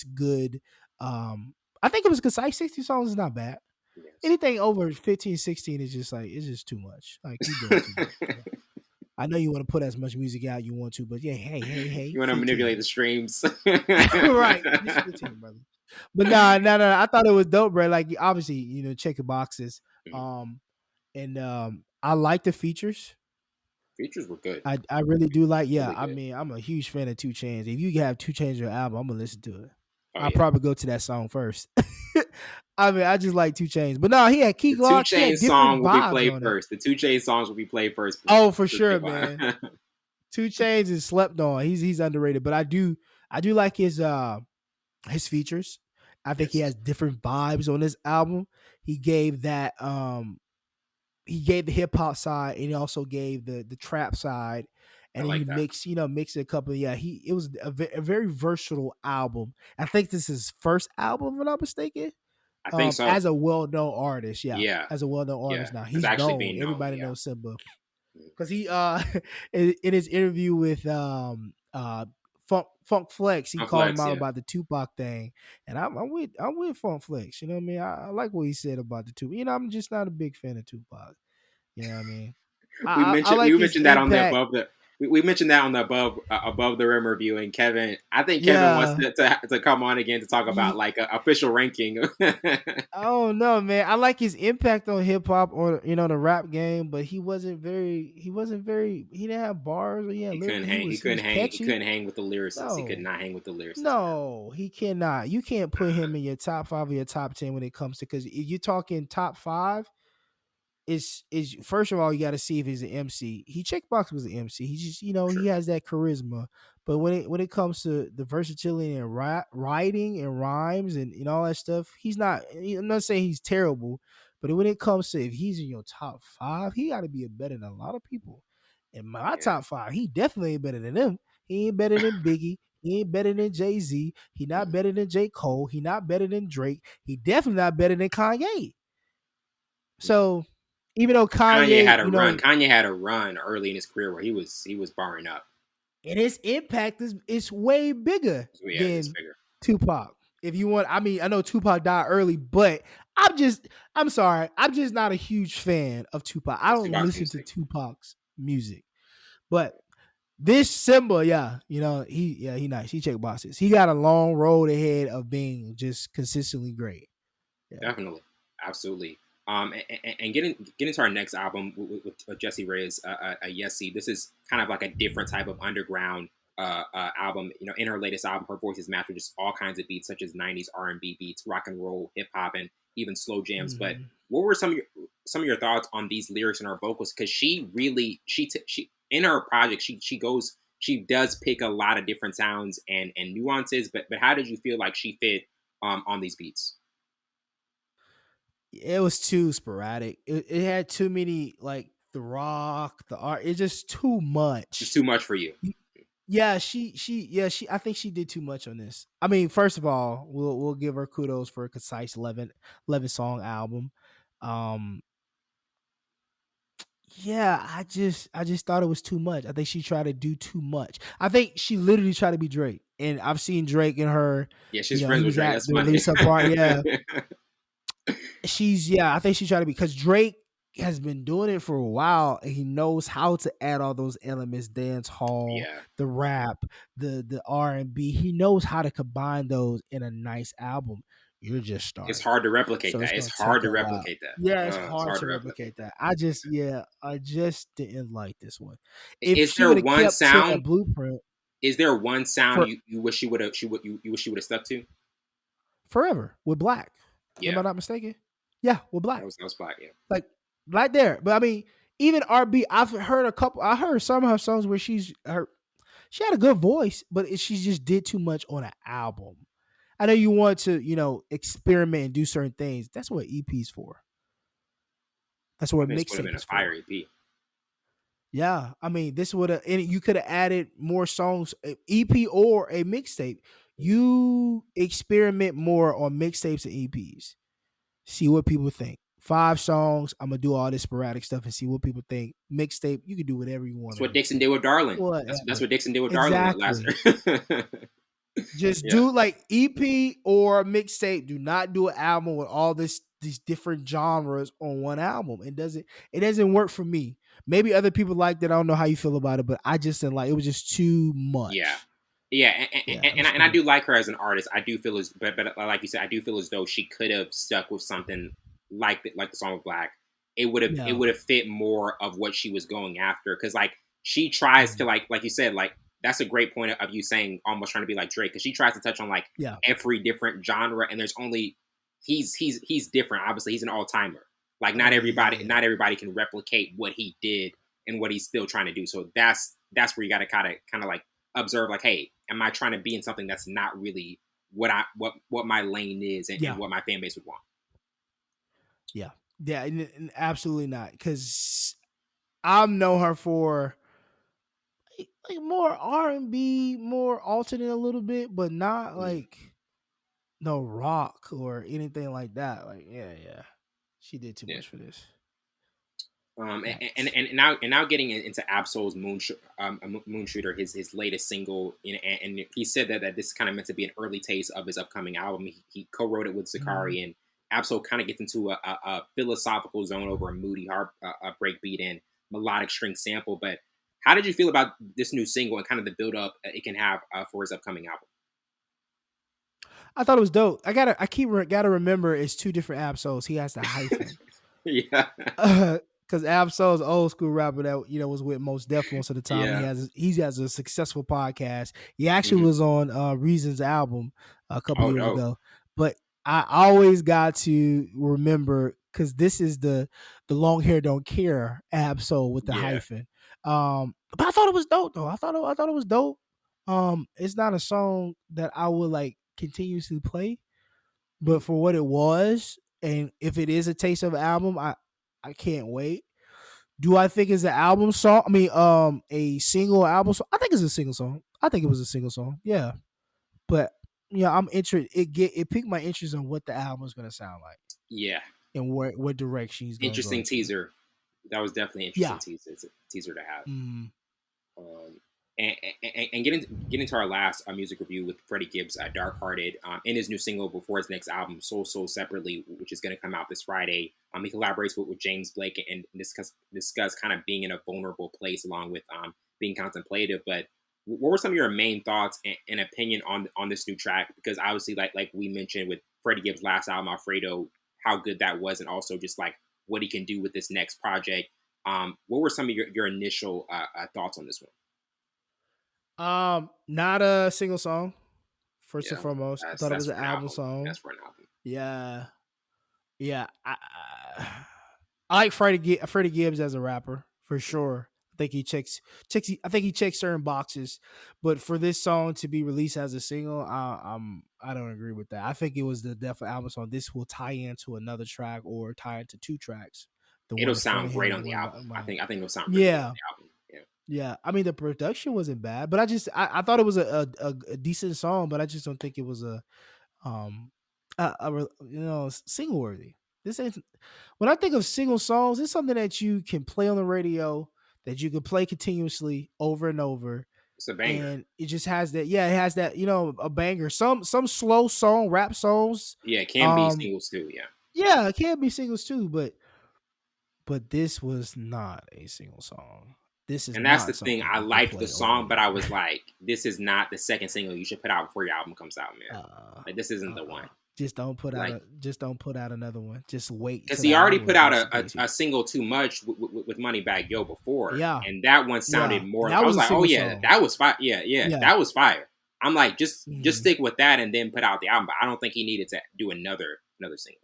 good. Um, I think it was concise. 60 songs is not bad. Yes. Anything over 15, 16 is just like it's just too much. Like you doing too much, bro. I know you want to put as much music out you want to, but yeah, hey, You want to manipulate 15. the streams. Right, just 15, brother. But nah. I thought it was dope, bro. Like obviously, check the boxes. Mhm. Um, and I like the features. Features were good. I really do like. Yeah, Really I good. mean, I'm a huge fan of 2 Chainz. If you have 2 Chainz on your album, I'm gonna listen to it. Oh I'll yeah. probably go to that song first. I mean, I just like 2 Chainz, but no, he had Key The Two Glock. He had Chainz different song will be vibes played on it. first. The Two Chainz songs will be played first. Oh, for For sure, people. man. 2 Chainz is slept on. He's underrated, but I do like his features. I think he Yes, has different vibes on this album. He gave he gave the hip hop side, and he also gave the trap side, I and then he like that. mixed a couple. Yeah, it was a very versatile album. I think this is his first album, if I'm not mistaken. I think so. As a well known artist, yeah, Yeah, as a well known yeah. artist now, It's he's actually known. being known. Everybody Yeah. knows Symba Mhm. because he in his interview with Funk Flex, he called him Complex. out Yeah. about the Tupac thing, and I'm with Funk Flex. You know what I mean? I like what he said about the Tupac. I'm just not a big fan of Tupac. You know what I mean? I We like his mentioned that on the impact. above the. We mentioned that on the above the rim review, and Kevin. I think Kevin wants Yeah. to come on again to talk about like an official ranking. Oh no, man! I like his impact on hip hop or the rap game, but he didn't have bars or He lyric. couldn't hang. He He couldn't was hang. He catchy. couldn't hang with the lyricists. He could No, not hang with the lyricists, man. no, he cannot. You can't put Uh, him in your top 5 or your top 10 when it comes to because if you're talking top 5, is first of all you got to see if he's an MC. He checkbox was an MC. He just he true. has that charisma. But when it comes to the versatility and writing and rhymes and all that stuff, he's not. I'm not saying he's terrible, but when it comes to if he's in your top 5, he got to be better than a lot of people. In my Yeah. top 5, he definitely ain't better than them. He ain't better than Biggie. He ain't better than Jay-Z. He not Mhm. better than J. Cole. He not better than Drake. He definitely not better than Kanye. No. So even though Kanye Kanye, had a run. Kanye had a run early in his career where he was barring up. and his impact is way bigger So yeah, it's than bigger. Tupac. If you want, I mean, I know Tupac died early, but I'm sorry, I'm just not a huge fan of Tupac. I It's don't Tupac's listen to music. Tupac's music, but this Symba, yeah, he nice. He check boxes. He got a long road ahead of being just consistently great. Yeah. Definitely, absolutely. And getting to our next album with Jessie Reyez, Yessie. This is kind of like a different type of underground album. In her latest album, her voice is matched with just all kinds of beats, such as '90s R&B beats, rock and roll, hip hop, and even slow jams. But Mhm. what were some of your thoughts on these lyrics and her vocals? Because she really she in her project she does pick a lot of different sounds and nuances. But how did you feel like she fit on these beats? It was too sporadic. It had too many like the rock, the art. It's just too Just much. too much for you. Yeah, she. I think she did too much on this. I mean, first of all, we'll give her kudos for a concise 11 song album. Um, yeah, I just thought it was too much. I think she tried to do too much. I think she literally tried to be Drake, and I've seen Drake and her. Yeah, she's He friends with was Drake. at That's the funny. release of part. Yeah, I think she's trying to be because Drake has been doing it for a while and he knows how to add all those elements, dance hall, Yeah, the rap, the R&B. He knows how to combine those in a nice album. you're just It's starting. hard to replicate So it's that. It's gonna hard take to a while. replicate that. Yeah, it's It's hard hard to to replicate replicate that. that. I just didn't like this one. If Is she there would have one kept to a sound? blueprint Is there one sound for you wish she would have you wish she would have stuck to? forever with Black, am Yeah, I not mistaken? Yeah, with Black. that was Black. Yeah, Like right there. But I mean, even RB, I've heard a couple. I heard some of her songs where she had a good voice, but she just did too much on an album. I know you want to, experiment and do certain things. That's what EP's for. That's I what think this would have mixtape been a is fire for. EP. Yeah, I mean, this would have, and you could have added more songs, EP or a mixtape. You experiment more on mixtapes and EPs. See what people think. 5 songs. I'm gonna do all this sporadic stuff and see what people think. Mixtape, you can do whatever you want That's to what do. Dixon did with Darling. That's Whatever. what Dixon did with Darling last Exactly. year. Just Yeah, do like EP or mixtape. Do not do an album with all these different genres on one album. It doesn't work for me. Maybe other people liked it. I don't know how you feel about it, but I just didn't like it. Was just too yeah. much. Yeah, Yeah, it and was I, too and I much. do like her as an artist. I do feel as, but like you said, I do feel as though she could have stuck with something like the song with Black. It Yeah. would have fit more of what she was going after. Because like she tries to Mhm. like you said, like that's a great point of you saying almost trying to be like Drake, because she tries to touch on like Yeah. every different genre, and there's only he's different. Obviously, he's an all timer. Like Oh yeah. not everybody can replicate what he did and what he's still trying to do. So that's where you got to kind of like observe, like, hey, am I trying to be in something that's not really what my lane is, and Yeah. what my fan base would want? Yeah. Yeah. And absolutely not. Because I know her for like more R&B, more alternate a little bit, but not Mm. like no rock or anything like that. Like, yeah. She did too Yeah. much for this. And now getting into Absol's Moonshooter, his latest single, and he said that this is kind of meant to be an early taste of his upcoming album. He co-wrote it with Mhm. Zakari, and Absol kind of gets into a philosophical zone over a moody heart breakbeat and melodic string sample. But how did you feel about this new single and kind of the build up it can have for his upcoming album? I thought it was dope. Gotta remember it's 2 different Absols. He has the hyphen. Yeah, Because Absol's old school rapper that was with Most Def most of the time. yeah, He has a successful podcast. He actually hmm was on Reason's album a couple oh years no, ago. But I always got to remember because this is the long hair don't care Absol with the yeah, hyphen. But I thought it was dope though. I thought it was dope. It's not a song that I would like continuously play, but mhm. for what it was, and if it is a taste of an album, I can't wait. Do I think it's an album song? I mean, a single album song. I think it's a single song. I think it was a single song. Yeah, but I'm interested. It piqued my interest on what the album is gonna sound like Yeah. and what direction he's gonna go Interesting to. teaser. That was definitely an interesting Yeah. teaser to have. Mm, Um, and get into our last music review with Freddie Gibbs, Dark Hearted, in his new single before his next album, Soul Separately, which is going to come out this Friday. He collaborates with James Blake and discuss kind of being in a vulnerable place along with being contemplative. But what were some of your main thoughts and opinion on this new track? Because obviously, like we mentioned with Freddie Gibbs' last album, Alfredo, how good that was, and also just like what he can do with this next project. What were some of your initial thoughts on this one? not a single song. First and Yeah, foremost, I thought it that's was an for an album album. song. That's for an album. Yeah, yeah. I like Freddie Gibbs as a rapper for sure. I think he checks. I think he checks certain boxes, but for this song to be released as a single, I don't agree with that. I think it was the definite album song. This will tie into another track or tie into 2 tracks. The one It'll in front sound of him great and the on the one album. behind. I think it'll sound really good on Yeah, the album. Yeah. yeah. I mean, the production wasn't bad, but I thought it was a decent song, but I just don't think it was um single worthy. This ain't when I think of single songs, it's something that you can play on the radio, that you can play continuously over and over, It's a banger. and it just has that. Yeah, it has that. A banger. Some slow song, rap songs. Yeah, it can be Um, singles too. Yeah. yeah, it can be singles too, but this was not a single song. This is And that's the not thing. something I you can liked the play over song, and but I over. was like, this is not the second single you should put out before your album comes out, man. Uh, Like, this isn't the uh, one. Like, just don't put out another one. Just wait because till the he already album put out drops. Basically, a single Too Much with Moneybagg Yo before, yeah, and that one sounded yeah, more. and that I was was a like, oh single yeah, song. that was fire. Yeah, yeah, Yeah, that was fire. I'm like, just hmm stick with that and then put out the album. But I don't think he needed to do another single.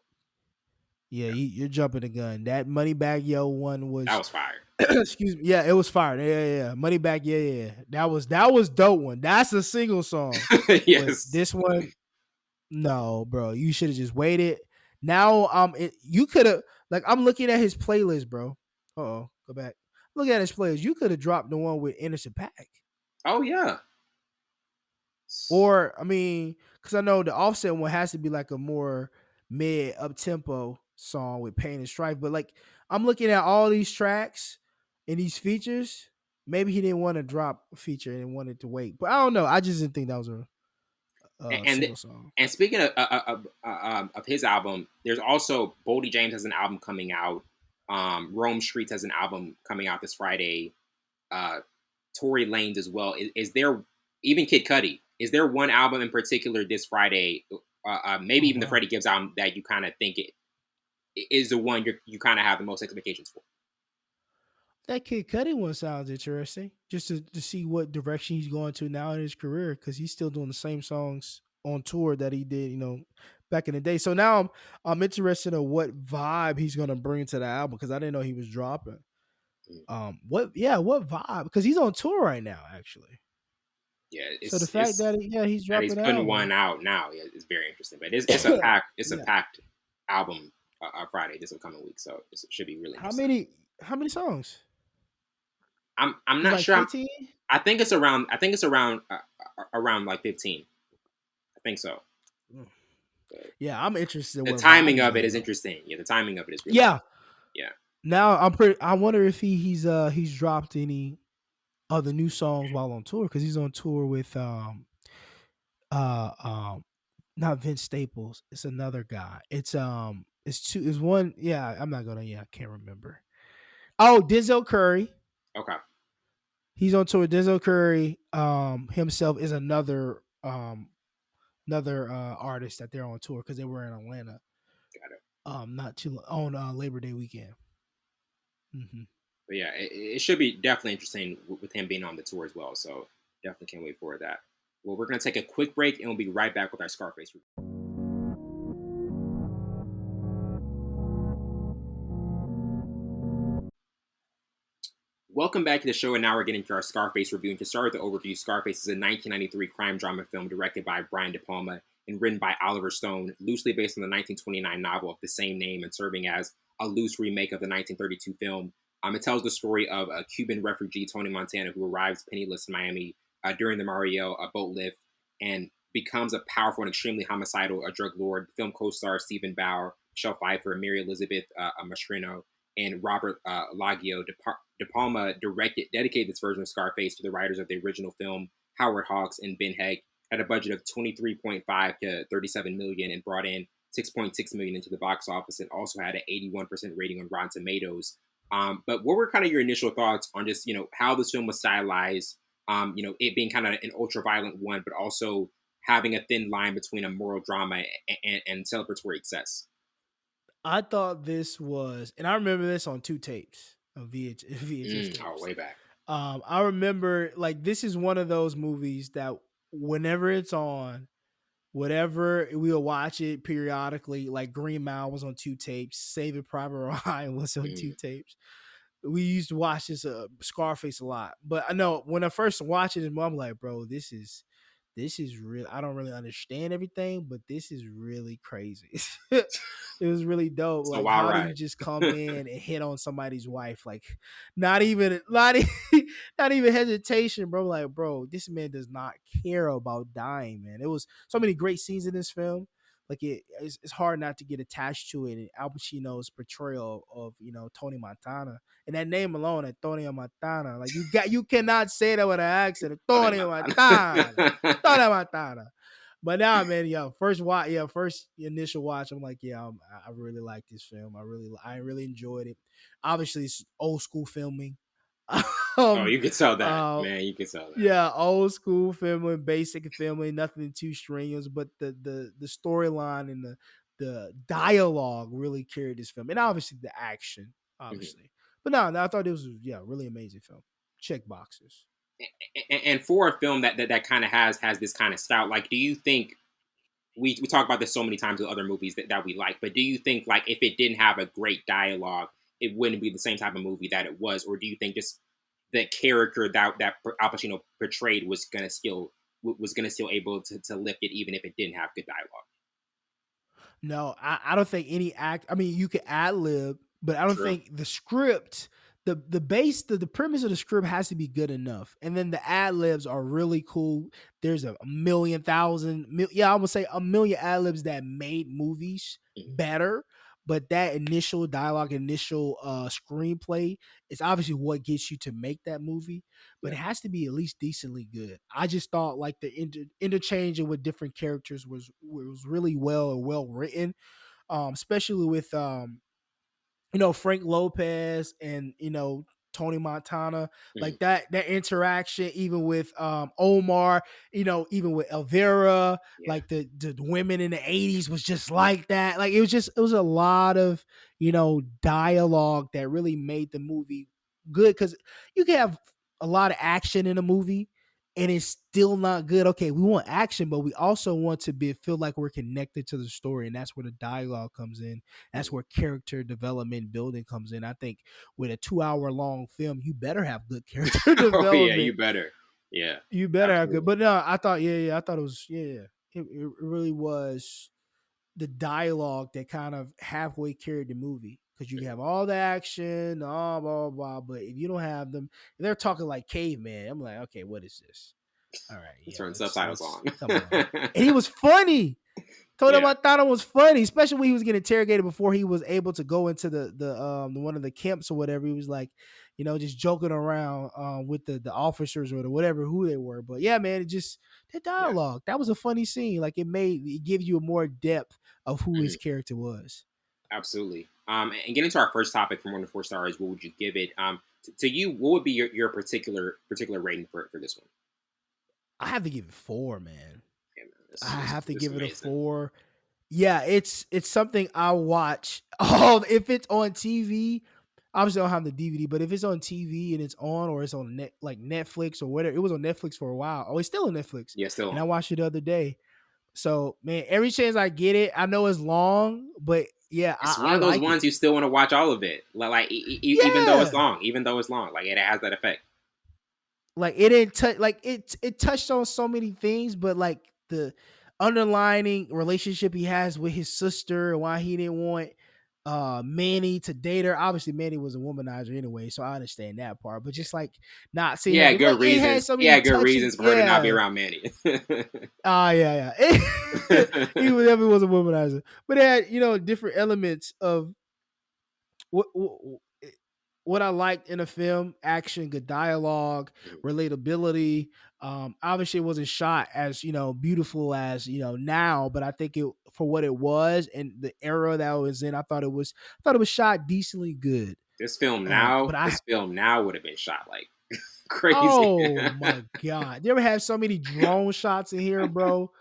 yeah. You're jumping the gun. That Moneybagg Yo one That was, was fire. excuse me. Yeah, it was fire. Yeah. Moneybagg. Yeah. That was dope one. That's a single song. But Yes. this one, no, bro. You should have just waited. Now, you could have like I'm looking at his playlist, bro. Oh, go back. Look at his playlist. You could have dropped the one with Innocent Pack. Oh yeah. Or I mean, because I know the Offset one has to be like a more mid up tempo song with Pain and Strife. But like I'm looking at all these tracks and these features. Maybe he didn't want to drop a feature and wanted to wait. But I don't know. I just didn't think that was a And single song. and speaking of his album, there's also Boldy James has an album coming out. Rome Streets has an album coming out this Friday. Tory Lanez as well. Is there, even Kid Cudi? Is there one album in particular this Friday? Maybe Oh even the wow. Freddie Gibbs album that you kind of think it is the one you kind of have the most expectations for. That Kid Cudi one sounds interesting. Just to see what direction he's going to now in his career, because he's still doing the same songs on tour that he did, back in the day. So now I'm interested in what vibe he's gonna bring to the album because I didn't know he was dropping. Mm. What vibe? Because he's on tour right now, actually. Yeah, So the fact that he's that he's dropping an putting album. one out now. Yeah, it's very interesting. But it's a Yeah. packed album Friday this upcoming week, so it should be really How interesting. many songs? I'm It's not like sure. 15? I think it's around around like 15. I think so. Yeah, I'm interested in The what vibe timing he's of it gonna is bring. interesting. Yeah, the timing of it is really Yeah. yeah. Now I wonder if he's dropped any other new songs while on tour because he's on tour with uh um not Vince Staples. It's another guy. It's one. Yeah, I'm not gonna. Yeah, I can't remember. Oh, Denzel Curry. Okay. He's on tour with Denzel Curry. Himself is another artist that they're on tour because they were in Atlanta. Got it. Not too on Labor Day weekend. Mm-hmm. But yeah, it should be definitely interesting with him being on the tour as well. So definitely can't wait for that. Well, we're gonna take a quick break and we'll be right back with our Scarface review. Welcome back to the show, and now we're getting to our Scarface review. And to start with the overview, Scarface is a 1993 crime drama film directed by Brian de Palma and written by Oliver Stone, loosely based on the 1929 novel of the same name and serving as a loose remake of the 1932 film. It tells the story of a Cuban refugee, Tony Montana, who arrives penniless in Miami during the Mario boat lift and becomes a powerful and extremely homicidal drug lord. The film co-stars Stephen Bauer, Michelle Pfeiffer, Mary Elizabeth Mastrantonio, and Robert Laggio. De Palma dedicated this version of Scarface to the writers of the original film, Howard Hawks and Ben Heck, had a budget of 23.5 to 37 million and brought in 6.6 million into the box office, and also had an 81% rating on Rotten Tomatoes. But what were kind of your initial thoughts on just how this film was stylized? It being kind of an ultra violent one, but also having a thin line between a moral drama and celebratory excess. I thought this was, and I remember this on two tapes of VHS tapes. Oh, way back. I remember like this is one of those movies that whenever it's on, whatever we'll watch it periodically. Like Green Mile was on two tapes, Saving Private Ryan was on two tapes. We used to watch this Scarface a lot, but I know when I first watched it, I'm like, bro, this is real. I don't really understand everything, but this is really crazy. It was really dope. So Like, wild how do you ride. just come in and hit on somebody's wife? Like, not even, not even hesitation, bro. Like, bro, this man does not care about dying, man. It was so many great scenes in this film. Like, it's hard not to get attached to it. And Al Pacino's portrayal of Tony Montana, and that name alone, Antonio Montana. Like, you cannot say that with an accent, Antonio Montana. Tony Montana. But now, man, first initial watch, I'm like, I really like this film. I really enjoyed it. Obviously, it's old school filming. Oh, you could tell that, uh, man. You could tell that. yeah, old school family, basic family, nothing too strenuous, but the storyline and the dialogue really carried this film, and obviously the action, Mhm. obviously. But no, I thought it was really amazing film. Check boxes. And for a film that kind of has this kind of style, like, do you think we talk about this so many times with other movies that we like, but do you think, like, if it didn't have a great dialogue, it wouldn't be the same type of movie that it was, or do you think just the character that Al Pacino portrayed was gonna still able to lift it even if it didn't have good dialogue? No, I don't think any act. I mean, you could ad lib, but I don't True. think the script, the base, the premise of the script has to be good enough, and then the ad libs are really cool. There's a million thousand, I would say a million ad libs that made movies Mhm. better. But that initial dialogue, initial screenplay, is obviously what gets you to make that movie. But Yeah. it has to be at least decently good. I just thought like the interchanging with different characters was really well written, especially with Frank Lopez and Tony Montana, Mhm. like that interaction, even with Omar, even with Elvira, Yeah. like the women in the 80s was just like that. Like it was a lot of dialogue that really made the movie good, because you can have a lot of action in a movie and it's still not good. Okay, we want action, but we also want to feel like we're connected to the story, and that's where the dialogue comes in. That's Mhm. where character development building comes in. I think with a 2 hour long film, you better have good character Oh yeah, you development. better. Yeah, You better have good. absolutely. But no, I thought, I thought it was, it really was the dialogue that kind of halfway carried the movie. Because you can Mhm. have all the action, blah, blah, blah. But if you don't have them, they're talking like caveman. I'm like, okay, what is this? All right, yeah, Turn subtitles let's on. come on. And he was funny. Told him Yeah. I thought it was funny, especially when he was getting interrogated before he was able to go into the one of the camps or whatever. He was like, just joking around with the officers or the whatever who they were. But yeah, man, it just that Yeah. dialogue, that was a funny scene. Like it gives you a more depth of who his Mhm. character was. Absolutely. And getting to our first topic from 1 to 4 stars, what would you give it? To you, what would be your particular rating for this one? I have to give it 4, man. Yeah, man, I this have to this is give it a amazing. 4. Yeah, it's something I watch. Oh, if it's on TV, obviously I don't have the DVD, but if it's on TV and it's on, or it's on like Netflix or whatever, it was on Netflix for a while. Oh, it's still on Netflix, Yeah, still and I on. watched it the other day. So man, every chance I get it, I know it's long, but yeah, It's I one of those like it. ones you still want to watch all of it, Yeah, even though it's long, like it has that effect. like it didn't touch, like it touched on so many things, but like the underlining relationship he has with his sister and why he didn't want Manny to date her. Obviously Manny was a womanizer anyway, so I understand that part, but Yeah. just like not seeing He her, had good like it had reasons. so He many had good touching. reasons for her to not be Yeah. around Manny. Yeah. He was definitely was a womanizer, but it had different elements of what what I liked in a film: action, good dialogue, Mhm. relatability. Obviously, it wasn't shot as beautiful as now, but I think it for what it was and the era that it was in, I thought it was shot decently good. But I This film now would have been shot like crazy. oh my god, you ever have so many drone shots in here, bro?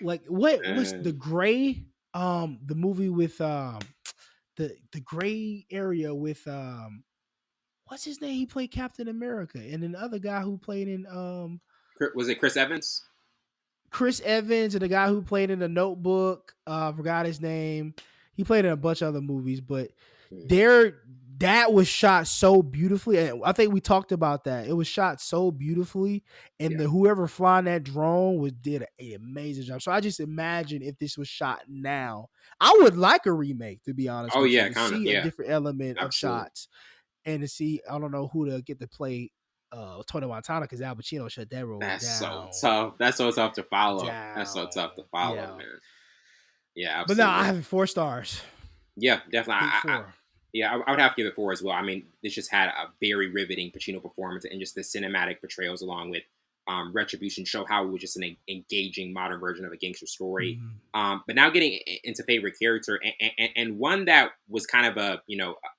Like what was the Uh, gray? The movie with the gray area with what's his name? He played Captain America, and then the other guy who played in was it Chris Evans? Chris Evans, and the guy who played in The Notebook. I forgot his name. He played in a bunch of other movies, but Mhm. there that was shot so beautifully. And I think we talked about that. It was shot so beautifully, and Yeah. the whoever flying that drone did an amazing job. So I just imagine if this was shot now, I would like a remake, to be honest Oh with you, yeah, to kind of. see a Yeah, different element of absolutely. shots and to see, I don't know who to get to play Tony Montana, because Al Pacino shut that role That's so down. tough. That's so tough to follow. That's so Down. tough to follow, Yeah. man. Yeah, But no, I absolutely. have it 4 stars. Yeah, definitely. Big 4. Yeah, I would have to give it 4 as well. I mean, this just had a very riveting Pacino performance, and just the cinematic portrayals along with Retribution show how it was just an engaging modern version of a gangster story. Mhm. But now getting into favorite character, and one that was kind of a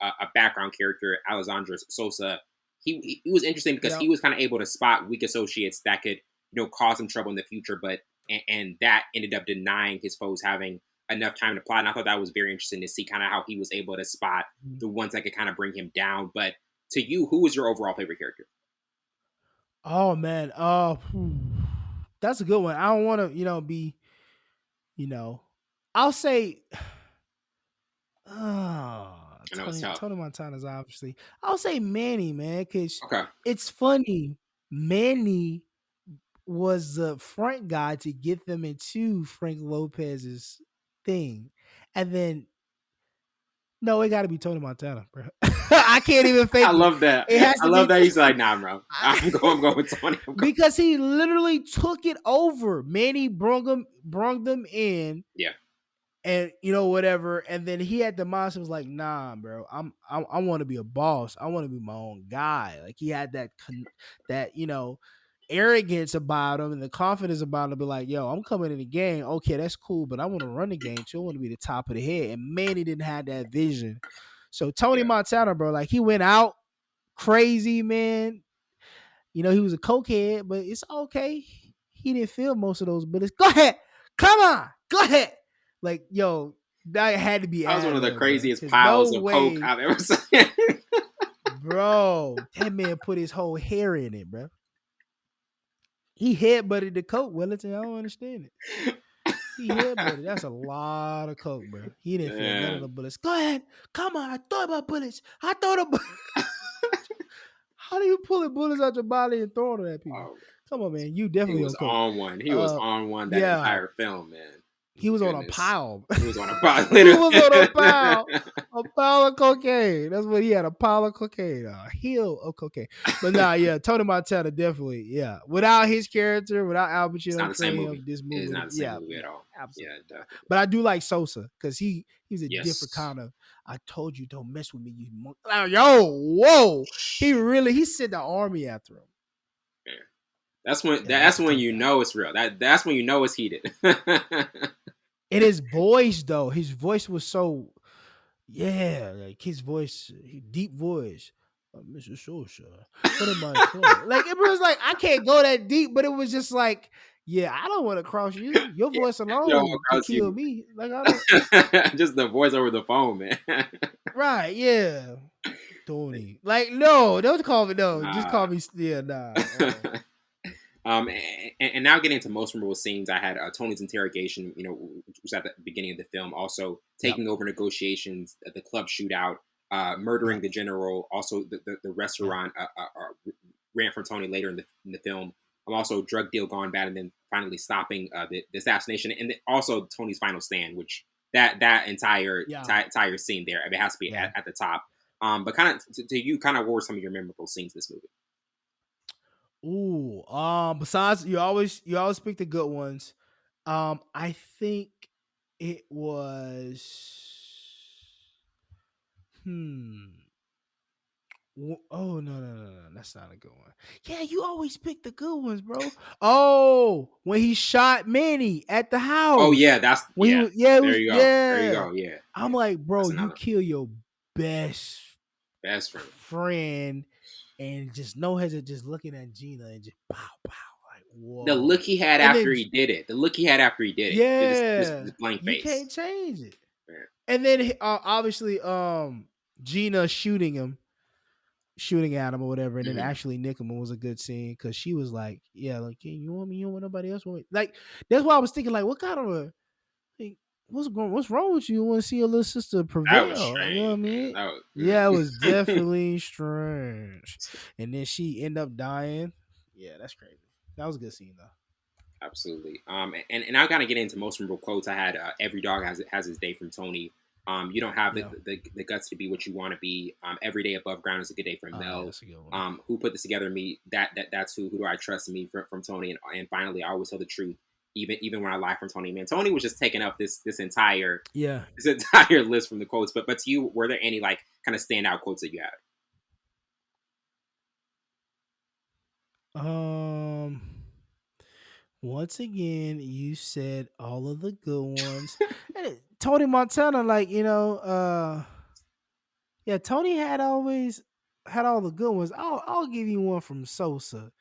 a background character, Alessandra Sosa. he was interesting because Yep. he was kind of able to spot weak associates that could cause him trouble in the future, but and that ended up denying his foes having enough time to plot. And I thought that was very interesting to see kind of how he was able to spot Mhm. the ones that could kind of bring him down. But to you, who was your overall favorite character? Oh man. That's a good one. I don't want to, be, you know, I'll say I know it's tough. Tony Montana's obviously. I'll say Manny, man, because Okay. it's funny. Manny was the front guy to get them into Frank Lopez's thing. And then no, it got to be Tony Montana, bro. I can't even I fake it. love that. It has I to love be that he's like, nah, bro. I'm going with Tony. because he literally took it over. Manny brung them in, Yeah. and whatever. And then he had the mindset was like, nah, bro, I want to be a boss. I want to be my own guy. Like he had that arrogance about him and the confidence about him to be like, yo, I'm coming in the game. Okay, that's cool, but I want to run the game too. I want to be the top of the head. And Manny didn't have that vision. So Tony Yeah. Montana, bro, like he went out crazy, man. He was a cokehead, but it's okay. He didn't feel most of those bullets. Go ahead. Come on. Go ahead. Like, yo, that had to be That was one ad of the lib, bro. craziest Because piles no of coke way, I've ever seen. bro, that man put his whole hair in it, bro. He headbutted the coke, Wellington. I don't understand it. He headbutted. That's a lot of coke, bro. He didn't feel none of the bullets. Go ahead. Come on. I thought about bullets. I thought about How do you pull the bullets out your body and throw them at people? Oh, Come on, man. You he definitely was on coke. on one. He was on one that Yeah. entire film, man. He was on a Goodness. pile. He was on a pile. He was on a pile of cocaine. That's what he had, a pile of cocaine, a hill of cocaine. But nah, yeah, Tony Montana definitely, yeah. Without his character, without Al It's not Pacino the same playing movie. him, this It is movie, not the same movie at all. absolutely. Yeah, definitely. But I do like Sosa because he's a different Yes. kind of. I told you, don't mess with me, you monkey. Like, yo, whoa, he sent the army after him. Yeah. That's when Yeah, that's when you know it's real. That's when you know it's heated. And his voice, though, his voice was so, yeah, like his voice, deep voice. Mr. Sosa, what am I calling? Like it was like I can't go that deep, but it was just like, yeah, I don't want to cross you. Your voice Yo, alone could kill me. Like I don't. just the voice over the phone, man. Right? Yeah, Tony. Like no, don't call me no. Just Nah. call me. Yeah, nah. And now getting into most memorable scenes, I had Tony's interrogation, which was at the beginning of the film, also taking over negotiations, the club shootout, murdering the general, also the restaurant ran from Tony later in the film. Also drug deal gone bad, and then finally stopping the assassination, and then also Tony's final stand, which that entire entire scene there, it has to be at the top. But kind of to you, kind of what were some of your memorable scenes in this movie? Ooh, besides you always pick the good ones. I think it was oh no, that's not a good one. Yeah, you always pick the good ones, bro. Oh, when he shot Manny at the house. Oh yeah, that's when yeah. He was, yeah, there you go. There you go. Yeah. I'm like, bro, you another kill your best friend. and just no hesitation, just looking at Gina and just pow pow, like whoa. The look he had after he did it. Yeah, this blank face. You can't change it. Yeah. And then obviously, Gina shooting at him or whatever, and then actually nick him was a good scene because she was like, "Yeah, like you want me, you don't want nobody else want me." Like that's why I was thinking, like, what kind of a like, what's wrong with you? You want to see your little sister prevail? That was strange. You know what I mean? Yeah, it was definitely strange. And then she ended up dying. Yeah, that's crazy. That was a good scene though. Absolutely. And I gotta get into most memorable quotes. I had "Every dog has his day" from Tony. You don't have the guts to be what you want to be. Every day above ground is a good day from Mel. Who put this together? Me. That's who do I trust? Me from Tony. And finally, I always tell the truth, even when I lie from Tony. Man, Tony was just taking up this entire list from the quotes. But to you, were there any like kind of standout quotes that you had? Once again, you said all of the good ones. And Tony Montana, like, Tony had always, had all the good ones. I'll give you one from Sosa.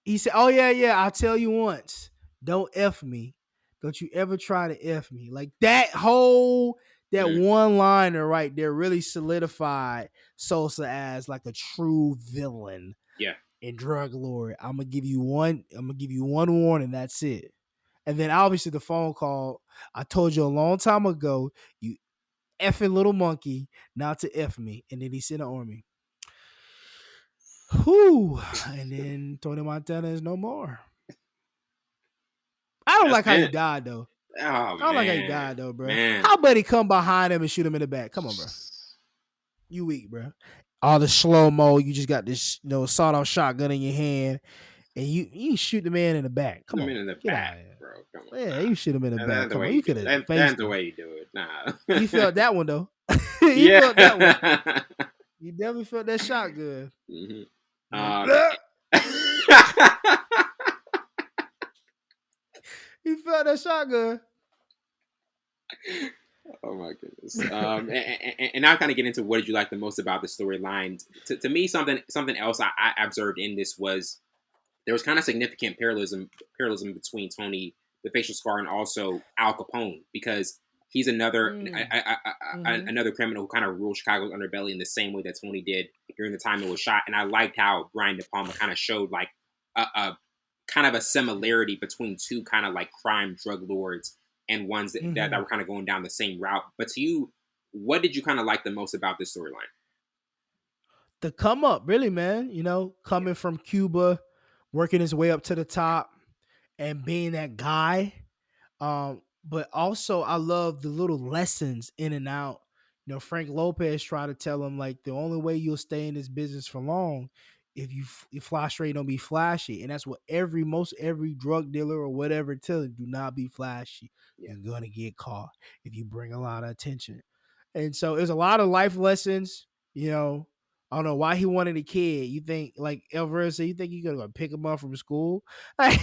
He said, "Oh yeah, I'll tell you once. Don't f me. Don't you ever try to f me." Like that Mm, one liner right there really solidified Sosa as like a true villain yeah. in drug lord. I'm gonna give you one. I'm gonna give you one warning. That's it. And then obviously the phone call. I told you a long time ago. You effing little monkey, not to f me. And then he sent an army. Whew. And then Tony Montana is no more. I don't That's like how he it. died though. Oh I don't like how he died man, though, bro. man. How about he come behind him and shoot him in the back? Come on, bro. You weak, bro. All the slow mo. You just got this, sawed off shotgun in your hand, and you shoot the man in the back. Put Come him on, in the get out back, of here. bro. Come on, Yeah, nah. you shoot him in the That's back. the Come on, way you you do could it. have That's faced the him. way you do it. Nah. You felt that one though. You felt that one. Yeah. You definitely felt that shotgun. hmm Like, Um. "Bleh." You felt that shotgun. Oh my goodness. And now kind of get into what did you like the most about the storyline. To me, something else I observed in this was there was kind of significant parallelism between Tony the facial scar and also Al Capone because he's Mm. Mm-hmm. another criminal who kind of ruled Chicago's underbelly in the same way that Tony did during the time it was shot. And I liked how Brian De Palma kind of showed like a kind of a similarity between two kind of like crime drug lords and ones that Mm-hmm. were kind of going down the same route. But to you, what did you kind of like the most about this storyline? The come up, really, man. Yeah, Coming from Cuba, working his way up to the top, and being that guy. But also I love the little lessons in and out. Frank Lopez tried to tell him like the only way you'll stay in this business for long if you fly straight, don't be flashy, and that's what most every drug dealer or whatever tell you: do not be flashy. yeah, You're gonna get caught if you bring a lot of attention. And so there's a lot of life lessons. You know, I don't know why he wanted a kid. You think like Alvarez said, you think you gonna pick him up from school? Like,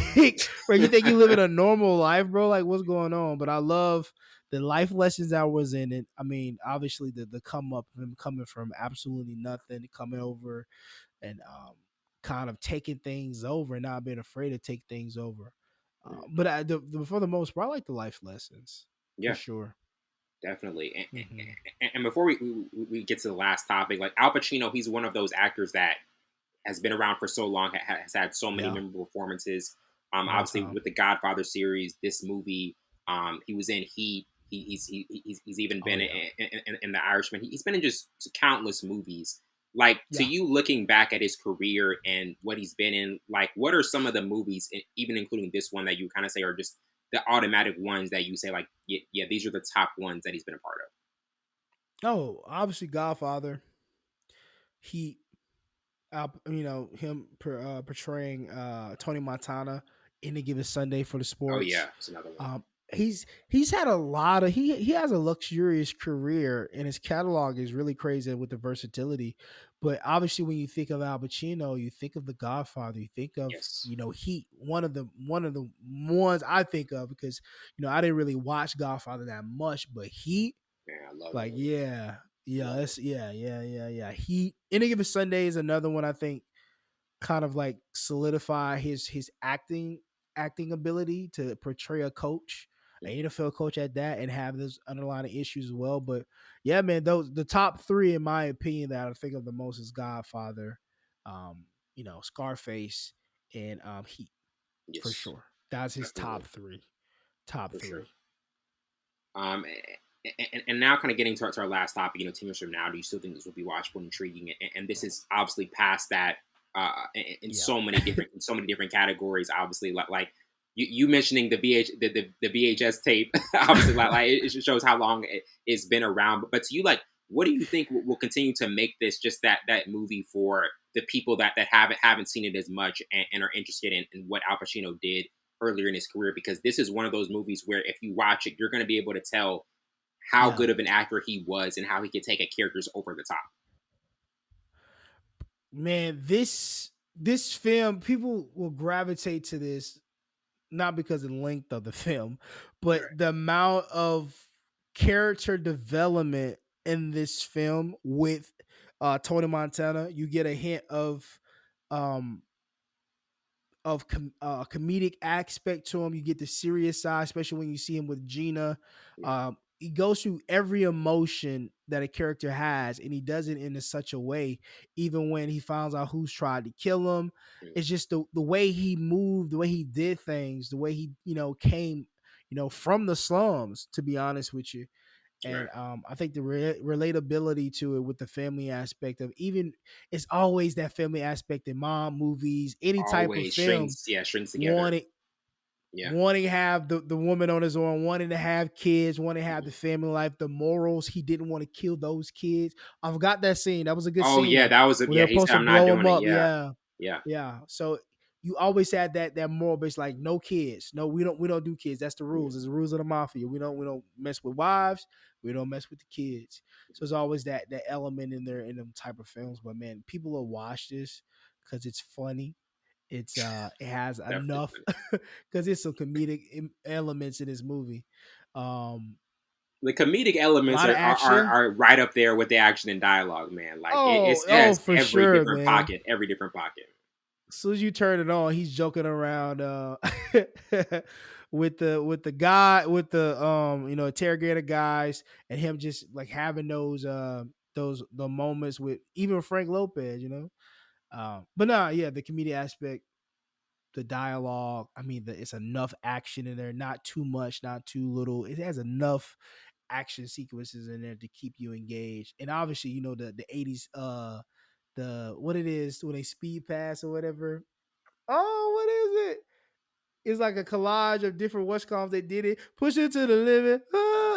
bro, you think you live in a normal life, bro? Like, what's going on? But I love the life lessons that was in it. I mean, obviously the come up of him coming from absolutely nothing, coming over and kind of taking things over and not being afraid to take things over. mm, But for the most part, I like the life lessons for yeah. sure. Definitely. Hmm. And before we get to the last topic, like Al Pacino, he's one of those actors that has been around for so long, has had so many Yeah, memorable performances. all Obviously time. with the Godfather series, this movie, he was in Heat. He's even Oh been yeah, in The Irishman. He's been in just countless movies. Like to yeah. you, looking back at his career and what he's been in, like what are some of the movies, even including this one, that you kind of say are just the automatic ones that you say like, yeah, these are the top ones that he's been a part of. Oh, obviously Godfather. He him portraying Tony Montana Any Given Sunday for the Oh sports. yeah, it's another one. Um, he's had a lot of he has a luxurious career, and his catalog is really crazy with the versatility. But obviously, when you think of Al Pacino, you think of The Godfather, you think of Yes, Heat, one of the ones I think of because I didn't really watch Godfather that much, but Heat, man, I love that like, movie. yeah, yeah, Love it. that's yeah. He Any Given Sunday is another one I think kind of like solidify his acting ability to portray a coach, an NFL coach at that, and have those underlying issues as well. But yeah, man, those the top three in my opinion that I think of the most is Godfather, Scarface, and Heat for Yes, sure. That's his top definitely, three. Top for sure. three. Um, and now kind of getting to our last topic, 10 years from now, do you still think this will be watchable and intriguing? And this is obviously past that in Yeah. so many different categories. Obviously, like you mentioning the VHS tape, obviously, like it shows how long it's been around. But to you, like, what do you think will continue to make this just that movie for the people that haven't seen it as much and are interested in what Al Pacino did earlier in his career? Because this is one of those movies where if you watch it, you're going to be able to tell how Yeah. good of an actor he was and how he could take a characters over the top. Man, this film, people will gravitate to this not because of the length of the film, but the amount of character development in this film with Tony Montana. You get a hint um comedic aspect to him. You get the serious side, especially when you see him with Gina. Yeah. He goes through every emotion that a character has, and he does it in such a way. Even when he finds out who's tried to kill him, it's just the way he moved, the way he did things, the way he came from the slums. To be honest with you. Right. And I think the relatability to it with the family aspect of even it's always that family aspect in mom movies, any type of Always film, shrinks together. wanting Yeah. wanting to have the woman on his own, wanting to have kids, wanting to have the family life, the morals. He didn't want to kill those kids. I forgot that scene. That was a good Oh yeah, scene that was when they're he supposed said to I'm not blow him doing it. up. Yeah. Yeah. Yeah. Yeah. So you always had that moral base, like no kids. No, we don't do kids. That's the rules. It's the rules of the mafia. We don't mess with wives. We don't mess with the kids. So it's always that element in there in them type of films. But man, people will watch this because it's funny. It has Definitely. enough because there's some comedic elements in this movie. The comedic A elements lot of action. are right up there with the action and dialogue, man. Like it Oh, has for sure, man. every different pocket. As soon as you turn it on, he's joking around with the guy with the interrogator guys and him just like having the moments with even Frank Lopez, But nah, yeah, the comedic aspect, the dialogue. I mean, it's enough action in there, not too much, not too little. It has enough action sequences in there to keep you engaged. And obviously, the 80s the what it is when they speed pass or whatever. Oh, what is it? It's like a collage of different Westcoms that did it. Push it to the limit.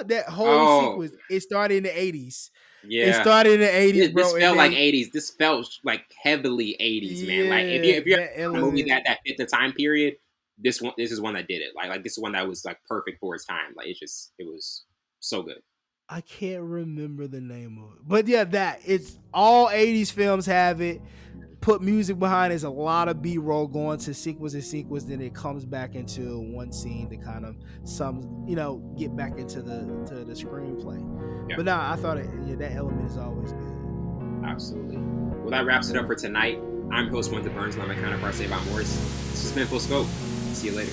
That whole Oh sequence. It started in the 80s. It yeah. started in the 80s, This bro. And felt like they 80s. This felt like heavily 80s, man. Like yeah, if you're that a movie element. that fit the time period, this is one that did it. Like this is one that was like perfect for its time. Like it was so good. I can't remember the name of it. But yeah, it's all 80s films have it. Put music behind it. There's a lot of B-roll going to sequence and sequence, then it comes back into one scene to kind of get back into the screenplay. Yeah. But nah, I thought that element is always good. Absolutely. Well, that wraps it up for tonight. I'm host Wendell Burns, and I'm my counterpart Savon Morris. This has been Full Scope. See you later.